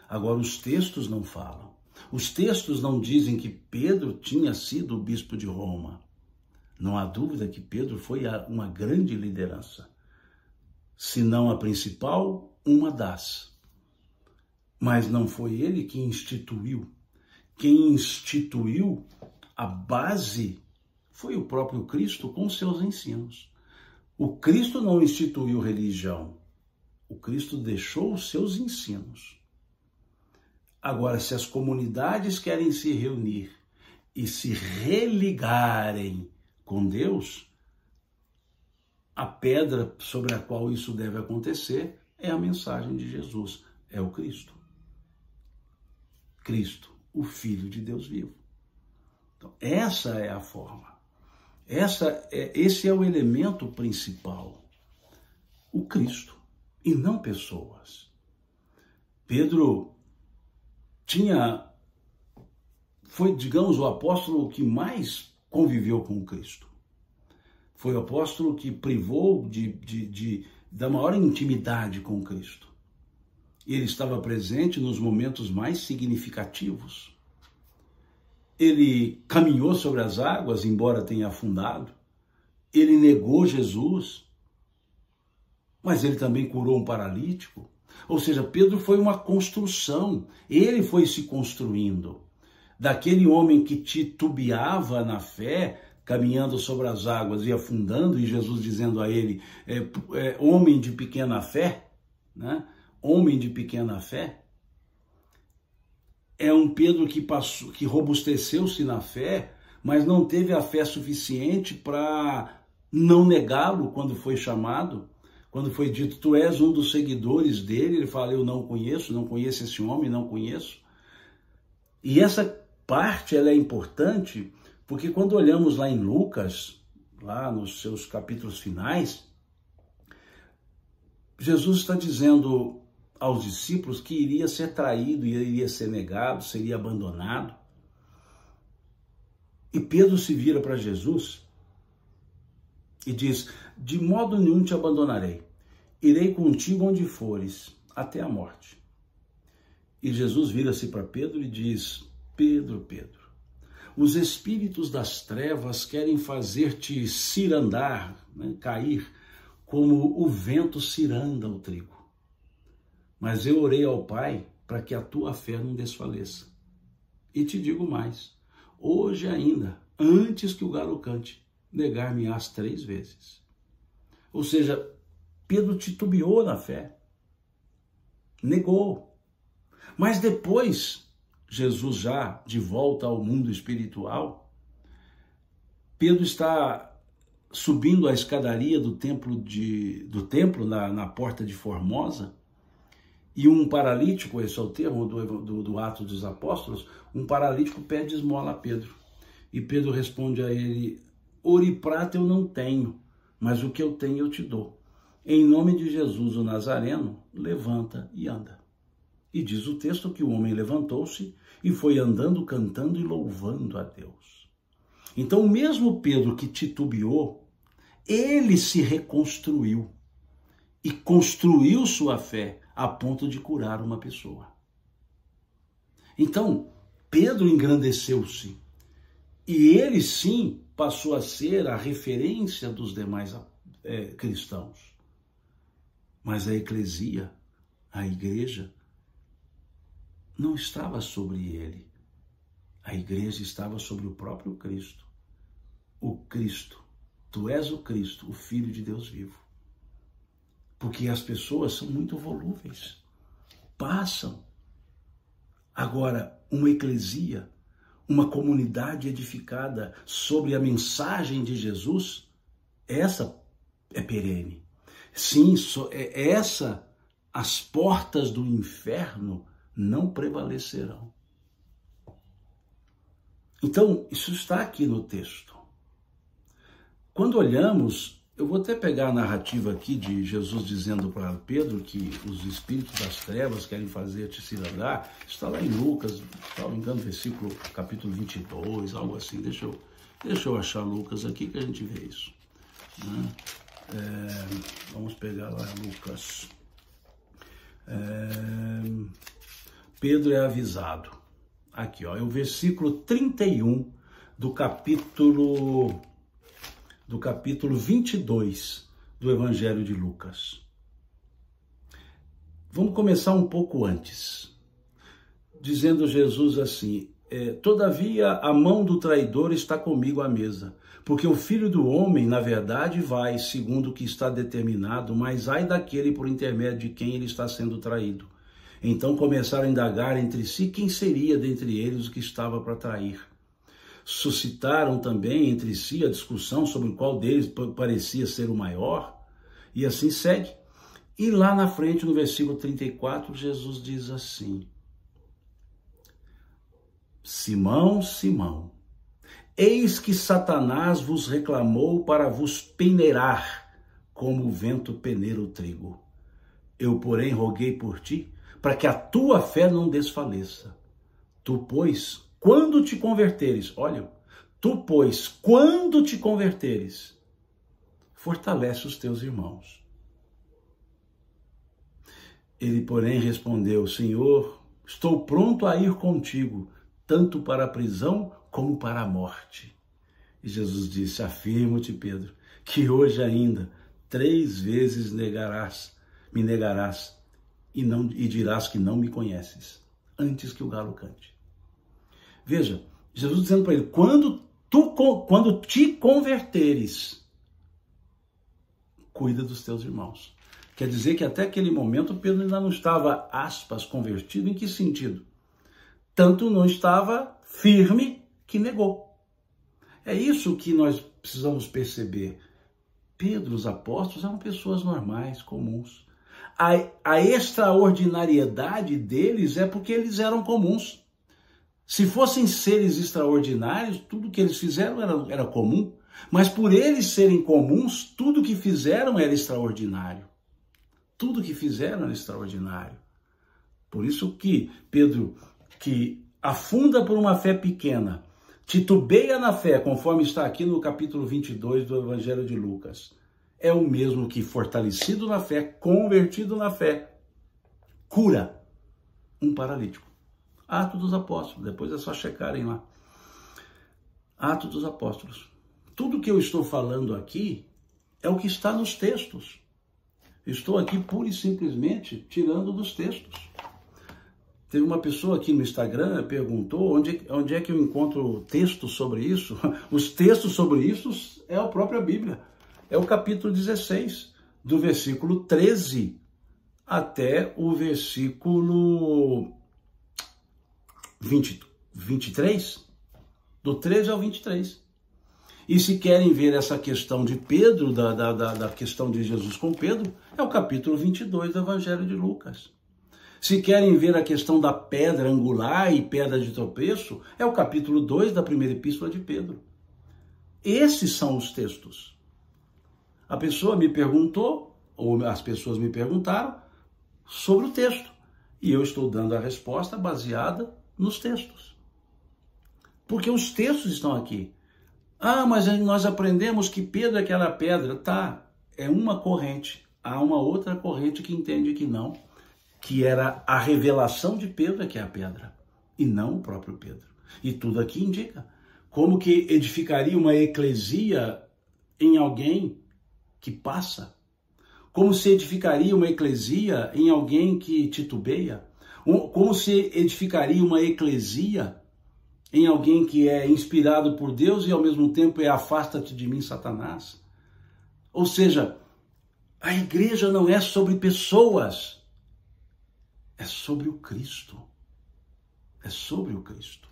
Agora, os textos não falam. Os textos não dizem que Pedro tinha sido o bispo de Roma. Não há dúvida que Pedro foi uma grande liderança. Se não a principal, uma das. Mas não foi ele que instituiu. Quem instituiu a base foi o próprio Cristo com seus ensinos. O Cristo não instituiu religião. O Cristo deixou os seus ensinos. Agora, se as comunidades querem se reunir e se religarem com Deus, a pedra sobre a qual isso deve acontecer é a mensagem de Jesus, é o Cristo. Cristo, o Filho de Deus vivo. Então, essa é a forma. Esse é o elemento principal. O Cristo, e não pessoas. Pedro foi, digamos, o apóstolo que mais conviveu com o Cristo. Foi o apóstolo que privou da maior intimidade com o Cristo. Ele estava presente nos momentos mais significativos. Ele caminhou sobre as águas, embora tenha afundado. Ele negou Jesus, mas ele também curou um paralítico. Ou seja, Pedro foi uma construção, ele foi se construindo. daquele homem que titubeava na fé, caminhando sobre as águas e afundando, e Jesus dizendo a ele, homem de pequena fé, né? Homem de pequena fé. É um Pedro que robusteceu-se na fé, mas não teve a fé suficiente para não negá-lo quando foi chamado, quando foi dito, tu és um dos seguidores dele, ele fala, eu não conheço esse homem, não conheço. E essa parte ela é importante, porque quando olhamos lá em Lucas, lá nos seus capítulos finais, Jesus está dizendo aos discípulos que iria ser traído, iria ser negado, seria abandonado. E Pedro se vira para Jesus e diz, de modo nenhum te abandonarei, irei contigo onde fores, até a morte. E Jesus vira-se para Pedro e diz, Pedro, Pedro, os espíritos das trevas querem fazer-te cirandar, né, cair, como o vento ciranda o trigo. Mas eu orei ao Pai para que a tua fé não desfaleça. E te digo mais, hoje ainda, antes que o galo cante, negar-me-ás 3 vezes. Ou seja, Pedro titubeou na fé, negou. Mas depois, Jesus já de volta ao mundo espiritual, Pedro está subindo a escadaria do templo na porta de Formosa, e um paralítico, esse é o termo do Atos dos Apóstolos, um paralítico pede esmola a Pedro. E Pedro responde a ele, ouro e prata eu não tenho, mas o que eu tenho eu te dou. Em nome de Jesus o Nazareno, levanta e anda. E diz o texto que o homem levantou-se e foi andando, cantando e louvando a Deus. Então, o mesmo Pedro que titubeou, ele se reconstruiu e construiu sua fé a ponto de curar uma pessoa. Então, Pedro engrandeceu-se e ele sim passou a ser a referência dos demais cristãos. Mas a eclesia, a igreja, não estava sobre ele. A igreja estava sobre o próprio Cristo. O Cristo. Tu és o Cristo, o Filho de Deus vivo. Porque as pessoas são muito volúveis. Passam. Agora, uma eclesia, uma comunidade edificada sobre a mensagem de Jesus, essa é perene. Sim, as portas do inferno não prevalecerão. Então, isso está aqui no texto. Quando olhamos, eu vou até pegar a narrativa aqui de Jesus dizendo para Pedro que os espíritos das trevas querem fazer-te cirandar. Está lá em Lucas, se não me engano, capítulo 22, algo assim. Deixa eu achar Lucas aqui que a gente vê isso. Né? Vamos pegar lá Lucas. Pedro é avisado. Aqui, ó, é o versículo 31 do capítulo 22 do Evangelho de Lucas. Vamos começar um pouco antes, dizendo Jesus assim, todavia a mão do traidor está comigo à mesa, porque o Filho do Homem, na verdade, vai, segundo o que está determinado, mas ai daquele por intermédio de quem ele está sendo traído. Então começaram a indagar entre si quem seria dentre eles o que estava para trair. Suscitaram também entre si a discussão sobre qual deles parecia ser o maior, e assim segue. E lá na frente, no versículo 34, Jesus diz assim, Simão, Simão, eis que Satanás vos reclamou para vos peneirar, como o vento peneira o trigo. Eu, porém, roguei por ti, para que a tua fé não desfaleça. Tu, pois, quando te converteres, fortalece os teus irmãos. Ele, porém, respondeu, Senhor, estou pronto a ir contigo, tanto para a prisão como para a morte. E Jesus disse, afirmo-te, Pedro, que hoje ainda 3 vezes me negarás, e dirás que não me conheces, antes que o galo cante. Veja, Jesus dizendo para ele, quando te converteres, cuida dos teus irmãos. Quer dizer que até aquele momento Pedro ainda não estava, aspas, convertido. Em que sentido? Tanto não estava firme que negou. É isso que nós precisamos perceber. Pedro, os apóstolos, eram pessoas normais, comuns. A extraordinariedade deles é porque eles eram comuns. Se fossem seres extraordinários, tudo que eles fizeram era comum. Mas por eles serem comuns, tudo que fizeram era extraordinário. Tudo que fizeram era extraordinário. Por isso que Pedro, que afunda por uma fé pequena, titubeia na fé, conforme está aqui no capítulo 22 do Evangelho de Lucas, é o mesmo que, fortalecido na fé, convertido na fé, cura um paralítico. Atos dos Apóstolos, depois é só checarem lá. Atos dos Apóstolos. Tudo que eu estou falando aqui é o que está nos textos. Estou aqui pura e simplesmente tirando dos textos. Teve uma pessoa aqui no Instagram que perguntou onde é que eu encontro textos sobre isso. Os textos sobre isso é a própria Bíblia. É o capítulo 16, do versículo 13 até o versículo 23, do 13 ao 23. E se querem ver essa questão de Pedro, da questão de Jesus com Pedro, é o capítulo 22 do Evangelho de Lucas. Se querem ver a questão da pedra angular e pedra de tropeço, é o capítulo 2 da primeira epístola de Pedro. Esses são os textos. A pessoa me perguntou, ou as pessoas me perguntaram, sobre o texto. E eu estou dando a resposta baseada nos textos. Porque os textos estão aqui. Ah, mas nós aprendemos que Pedro é aquela pedra. Tá, é uma corrente. Há uma outra corrente que entende que não. Que era a revelação de Pedro que é a pedra, e não o próprio Pedro. E tudo aqui indica como que edificaria uma eclesia em alguém que passa, como se edificaria uma eclesia em alguém que titubeia, como se edificaria uma eclesia em alguém que é inspirado por Deus e ao mesmo tempo é afasta-te de mim, Satanás. Ou seja, a igreja não é sobre pessoas, é sobre o Cristo. É sobre o Cristo.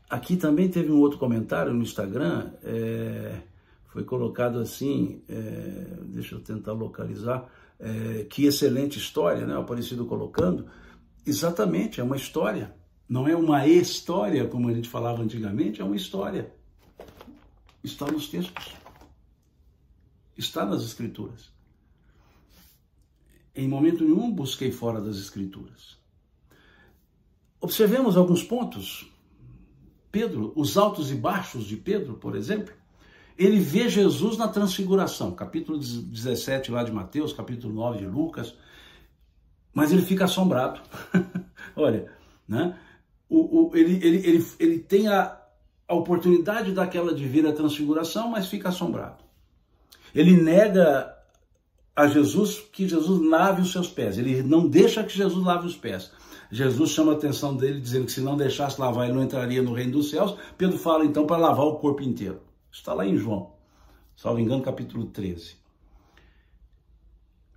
Aqui também teve um outro comentário no Instagram, foi colocado assim, deixa eu tentar localizar, que excelente história, né? O Aparecido colocando. Exatamente, é uma história. Não é uma história, como a gente falava antigamente, é uma história. Está nos textos. Está nas Escrituras. Em momento nenhum busquei fora das Escrituras. Observemos alguns pontos. Pedro, os altos e baixos de Pedro, por exemplo, ele vê Jesus na transfiguração, capítulo 17 lá de Mateus, capítulo 9 de Lucas, mas ele fica assombrado. Olha, né? Ele tem a oportunidade daquela de vir a transfiguração, mas fica assombrado. Ele nega a Jesus que Jesus lave os seus pés. Ele não deixa que Jesus lave os pés. Jesus chama a atenção dele dizendo que se não deixasse lavar, ele não entraria no reino dos céus. Pedro fala então para lavar o corpo inteiro. Está lá em João, salvo engano, capítulo 13.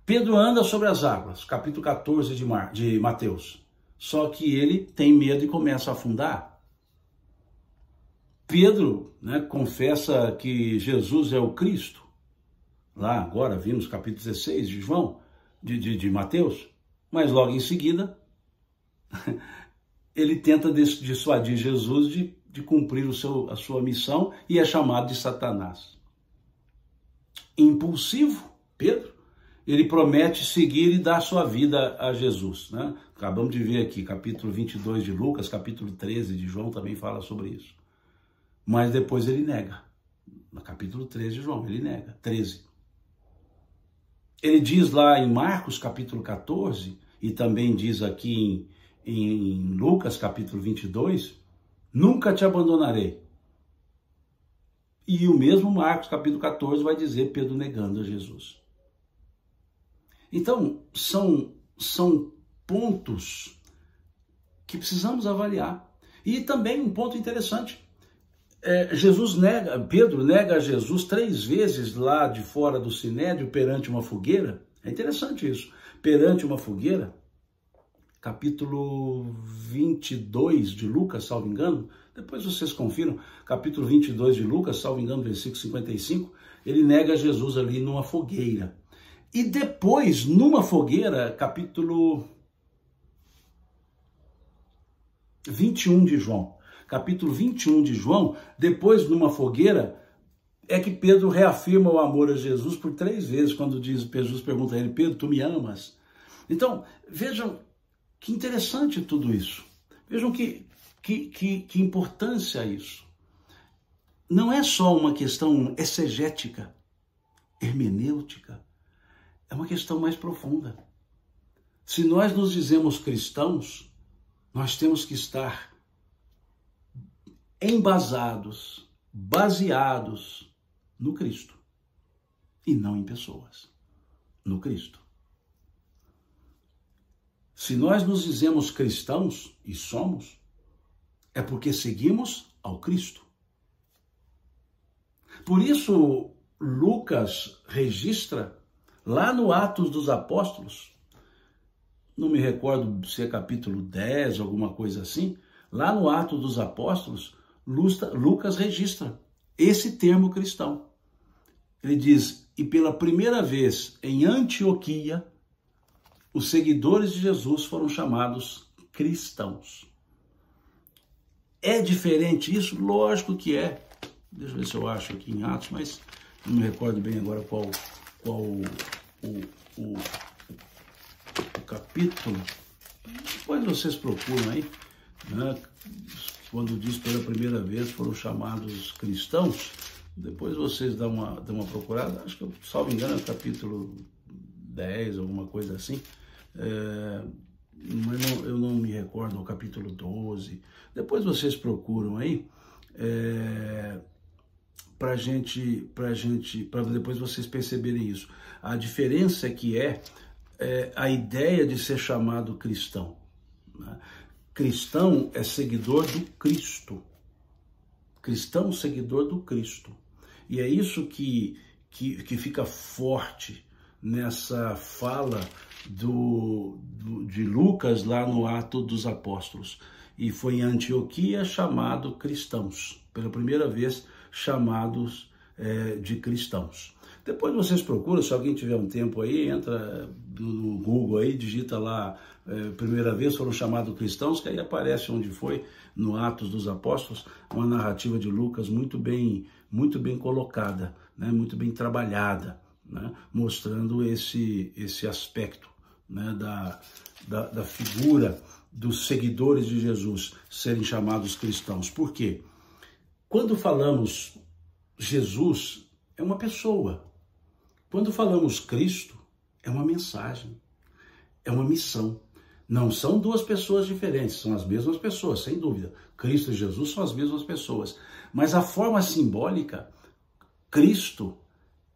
Pedro anda sobre as águas, capítulo 14 de Mateus. Só que ele tem medo e começa a afundar. Pedro, né, confessa que Jesus é o Cristo. Lá agora vimos capítulo 16 de João, de Mateus, mas logo em seguida ele tenta dissuadir Jesus de cumprir a sua missão e é chamado de Satanás. Impulsivo, Pedro, ele promete seguir e dar sua vida a Jesus, né? Acabamos de ver aqui, capítulo 22 de Lucas, capítulo 13 de João também fala sobre isso. Mas depois ele nega. No capítulo 13 de João, ele nega, 13. Ele diz lá em Marcos, capítulo 14, e também diz aqui em Lucas, capítulo 22, nunca te abandonarei. E o mesmo Marcos, capítulo 14, vai dizer Pedro negando a Jesus. Então, são pontos que precisamos avaliar. E também um ponto interessante, Pedro nega a Jesus 3 vezes lá de fora do Sinédrio perante uma fogueira. É interessante isso. Perante uma fogueira, capítulo 22 de Lucas, salvo engano, depois vocês confiram, capítulo 22 de Lucas, salvo engano, versículo 55, ele nega Jesus ali numa fogueira. E depois, numa fogueira, capítulo 21 de João, capítulo 21 de João, depois numa fogueira, é que Pedro reafirma o amor a Jesus por 3 vezes, quando Jesus pergunta a ele, Pedro, tu me amas? Então, vejam que interessante tudo isso. Vejam que importância isso. Não é só uma questão exegética, hermenêutica, é uma questão mais profunda. Se nós nos dizemos cristãos, nós temos que estar embasados, baseados no Cristo e não em pessoas, no Cristo. Se nós nos dizemos cristãos, e somos, é porque seguimos ao Cristo. Por isso, Lucas registra lá no Atos dos Apóstolos, não me recordo se é capítulo 10, alguma coisa assim, lá no Atos dos Apóstolos, Lucas registra esse termo cristão. Ele diz, e pela primeira vez em Antioquia, os seguidores de Jesus foram chamados cristãos. É diferente isso? Lógico que é. Deixa eu ver se eu acho aqui em Atos, mas não me recordo bem agora qual o capítulo. Depois vocês procuram aí, né? Quando diz pela primeira vez foram chamados cristãos, depois vocês dão uma procurada, acho que, salvo engano, é o capítulo 10, alguma coisa assim, mas eu não me recordo, o capítulo 12, depois vocês procuram aí, para depois vocês perceberem isso. A diferença é a ideia de ser chamado cristão, né? Cristão é seguidor do Cristo. Cristão, seguidor do Cristo. E é isso que fica forte nessa fala de Lucas lá no Ato dos Apóstolos. E foi em Antioquia chamado cristãos. Pela primeira vez chamados de cristãos. Depois vocês procuram, se alguém tiver um tempo aí, entra no Google aí, digita lá, primeira vez foram chamados cristãos, que aí aparece onde foi, no Atos dos Apóstolos, uma narrativa de Lucas muito bem colocada, né, muito bem trabalhada, né, mostrando esse aspecto, né, da figura dos seguidores de Jesus serem chamados cristãos. Por quê? Quando falamos Jesus, é uma pessoa. Quando falamos Cristo, é uma mensagem, é uma missão. Não são 2 pessoas diferentes, são as mesmas pessoas, sem dúvida. Cristo e Jesus são as mesmas pessoas. Mas a forma simbólica, Cristo,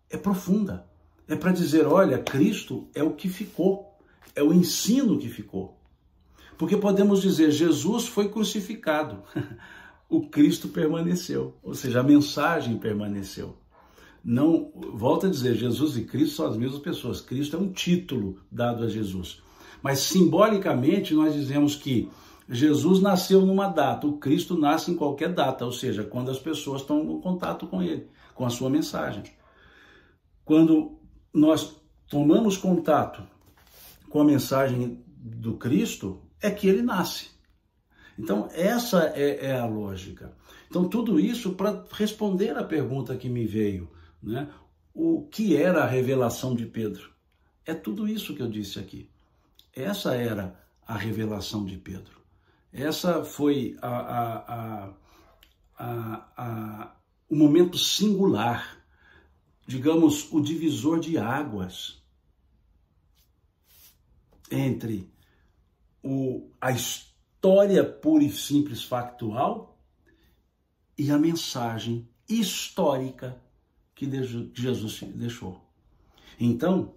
é profunda. É para dizer, olha, Cristo é o que ficou, é o ensino que ficou. Porque podemos dizer, Jesus foi crucificado, o Cristo permaneceu, ou seja, a mensagem permaneceu. Não, volto a dizer, Jesus e Cristo são as mesmas pessoas. Cristo é um título dado a Jesus. Mas simbolicamente nós dizemos que Jesus nasceu numa data, o Cristo nasce em qualquer data, ou seja, quando as pessoas estão em contato com ele, com a sua mensagem. Quando nós tomamos contato com a mensagem do Cristo, é que ele nasce. Então essa é a lógica. Então tudo isso para responder à pergunta que me veio, né? O que era a revelação de Pedro? É tudo isso que eu disse aqui. Essa era a revelação de Pedro. Essa foi o momento singular, digamos, o divisor de águas entre a história pura e simples factual e a mensagem histórica que Jesus deixou. Então,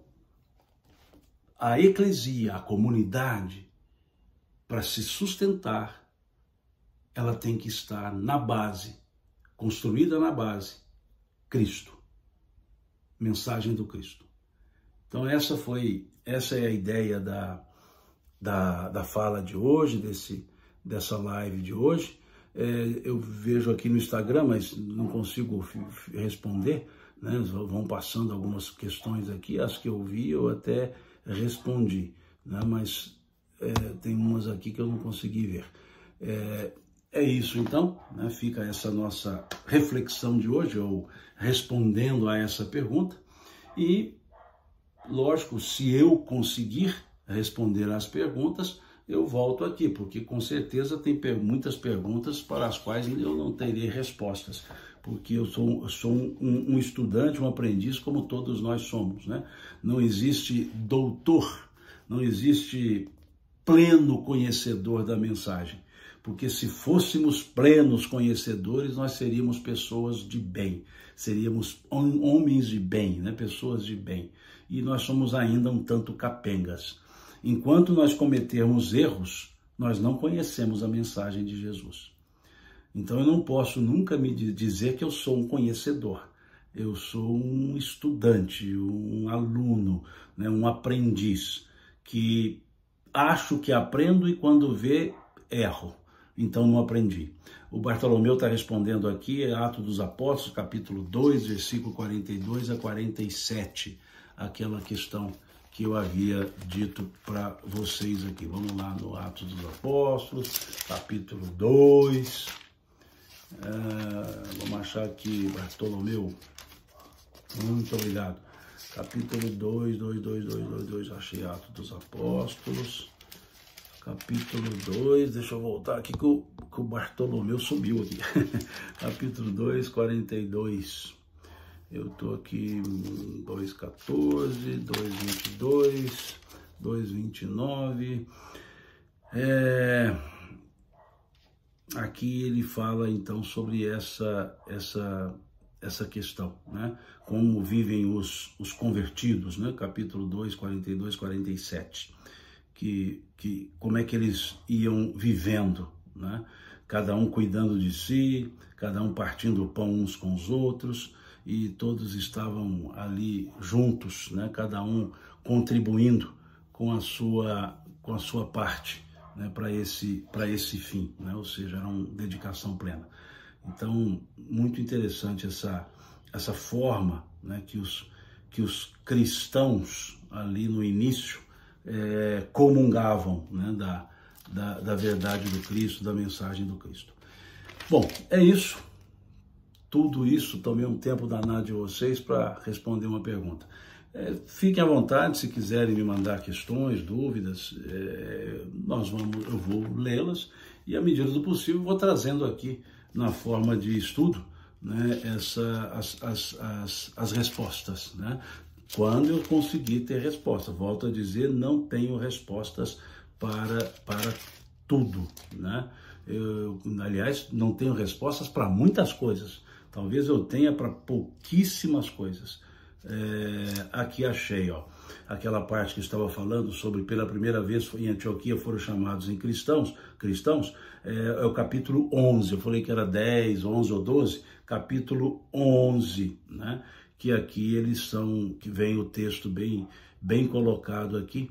a eclesia, a comunidade, para se sustentar, ela tem que estar na base, construída na base, Cristo. Mensagem do Cristo. Então essa é a ideia da fala de hoje, dessa live de hoje. Eu vejo aqui no Instagram, mas não consigo responder, né? Vão passando algumas questões aqui, as que eu vi eu até respondi, né? Mas tem umas aqui que eu não consegui ver. É isso então, né? Fica essa nossa reflexão de hoje, ou respondendo a essa pergunta. E, lógico, se eu conseguir responder às perguntas, eu volto aqui, porque com certeza tem muitas perguntas para as quais eu não terei respostas, porque eu sou um estudante, um aprendiz, como todos nós somos, né? Não existe doutor, não existe pleno conhecedor da mensagem, porque se fôssemos plenos conhecedores, nós seríamos pessoas de bem, seríamos homens de bem, né? Pessoas de bem, e nós somos ainda um tanto capengas. Enquanto nós cometermos erros, nós não conhecemos a mensagem de Jesus. Então eu não posso nunca me dizer que eu sou um conhecedor. Eu sou um estudante, um aluno, né, um aprendiz, que acho que aprendo e quando vê, erro. Então não aprendi. O Bartolomeu está respondendo aqui, Atos dos Apóstolos, capítulo 2, versículo 42 a 47, aquela questão que eu havia dito para vocês aqui. Vamos lá no Atos dos Apóstolos, capítulo 2. Vamos achar aqui, Bartolomeu. Muito obrigado. Capítulo 2, achei Atos dos Apóstolos. Capítulo 2, deixa eu voltar aqui que o Bartolomeu subiu aqui. Capítulo 2, 42. Eu estou aqui em 2,14, 2,22, 2,29. Aqui ele fala então sobre essa questão, né? Como vivem os convertidos, né? Capítulo 2, 42, 47. Como é que eles iam vivendo, né? Cada um cuidando de si, cada um partindo o pão uns com os outros, e todos estavam ali juntos, né? Cada um contribuindo com a sua parte, né? Para esse fim, né? Ou seja, era uma dedicação plena. Então, muito interessante essa forma, né? que os cristãos ali no início comungavam, né? da verdade do Cristo, da mensagem do Cristo. Bom, é isso. Tudo isso, tomei um tempo danado de vocês para responder uma pergunta. Fiquem à vontade, se quiserem me mandar questões, dúvidas, eu vou lê-las e, à medida do possível, vou trazendo aqui, na forma de estudo, né, as respostas, né? Quando eu conseguir ter resposta. Volto a dizer, não tenho respostas para tudo, né? Aliás, não tenho respostas para muitas coisas. Talvez eu tenha para pouquíssimas coisas. Aqui achei, ó, aquela parte que estava falando sobre pela primeira vez em Antioquia foram chamados em cristãos, é o capítulo 11, eu falei que era 10, 11 ou 12, capítulo 11, né? Que aqui que vem o texto bem colocado aqui,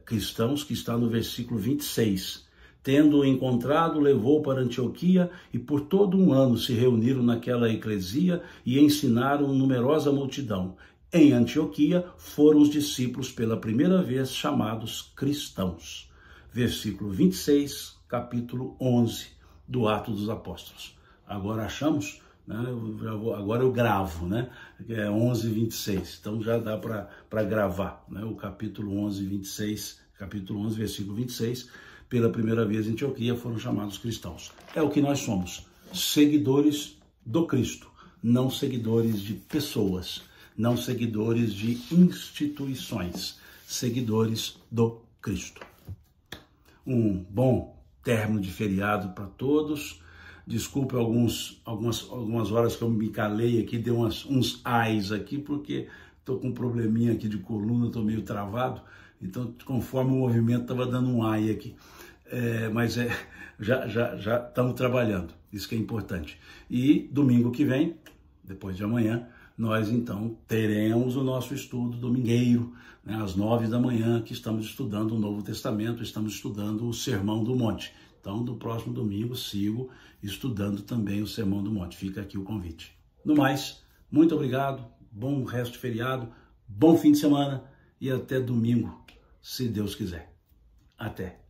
cristãos, que está no versículo 26. Tendo-o encontrado, levou para Antioquia e por todo um ano se reuniram naquela eclesia e ensinaram numerosa multidão. Em Antioquia foram os discípulos pela primeira vez chamados cristãos. Versículo 26, capítulo 11 do Atos dos Apóstolos. Agora achamos, né? Agora eu gravo, né? É 11, 26. Então já dá para gravar, né? O capítulo 11, 26, capítulo 11, versículo 26. Pela primeira vez em Antioquia foram chamados cristãos. É o que nós somos, seguidores do Cristo, não seguidores de pessoas, não seguidores de instituições, seguidores do Cristo. Um bom término de feriado para todos. Desculpe algumas horas que eu me calei aqui, dei uns ais aqui, porque estou com um probleminha aqui de coluna, estou meio travado. Então, conforme o movimento, estava dando um ai aqui. Mas já estamos trabalhando, isso que é importante. E domingo que vem, depois de amanhã, nós então teremos o nosso estudo domingueiro, né, às 9 da manhã, que estamos estudando o Novo Testamento, estamos estudando o Sermão do Monte. Então, no próximo domingo, sigo estudando também o Sermão do Monte. Fica aqui o convite. No mais, muito obrigado, bom resto de feriado, bom fim de semana e até domingo, se Deus quiser. Até!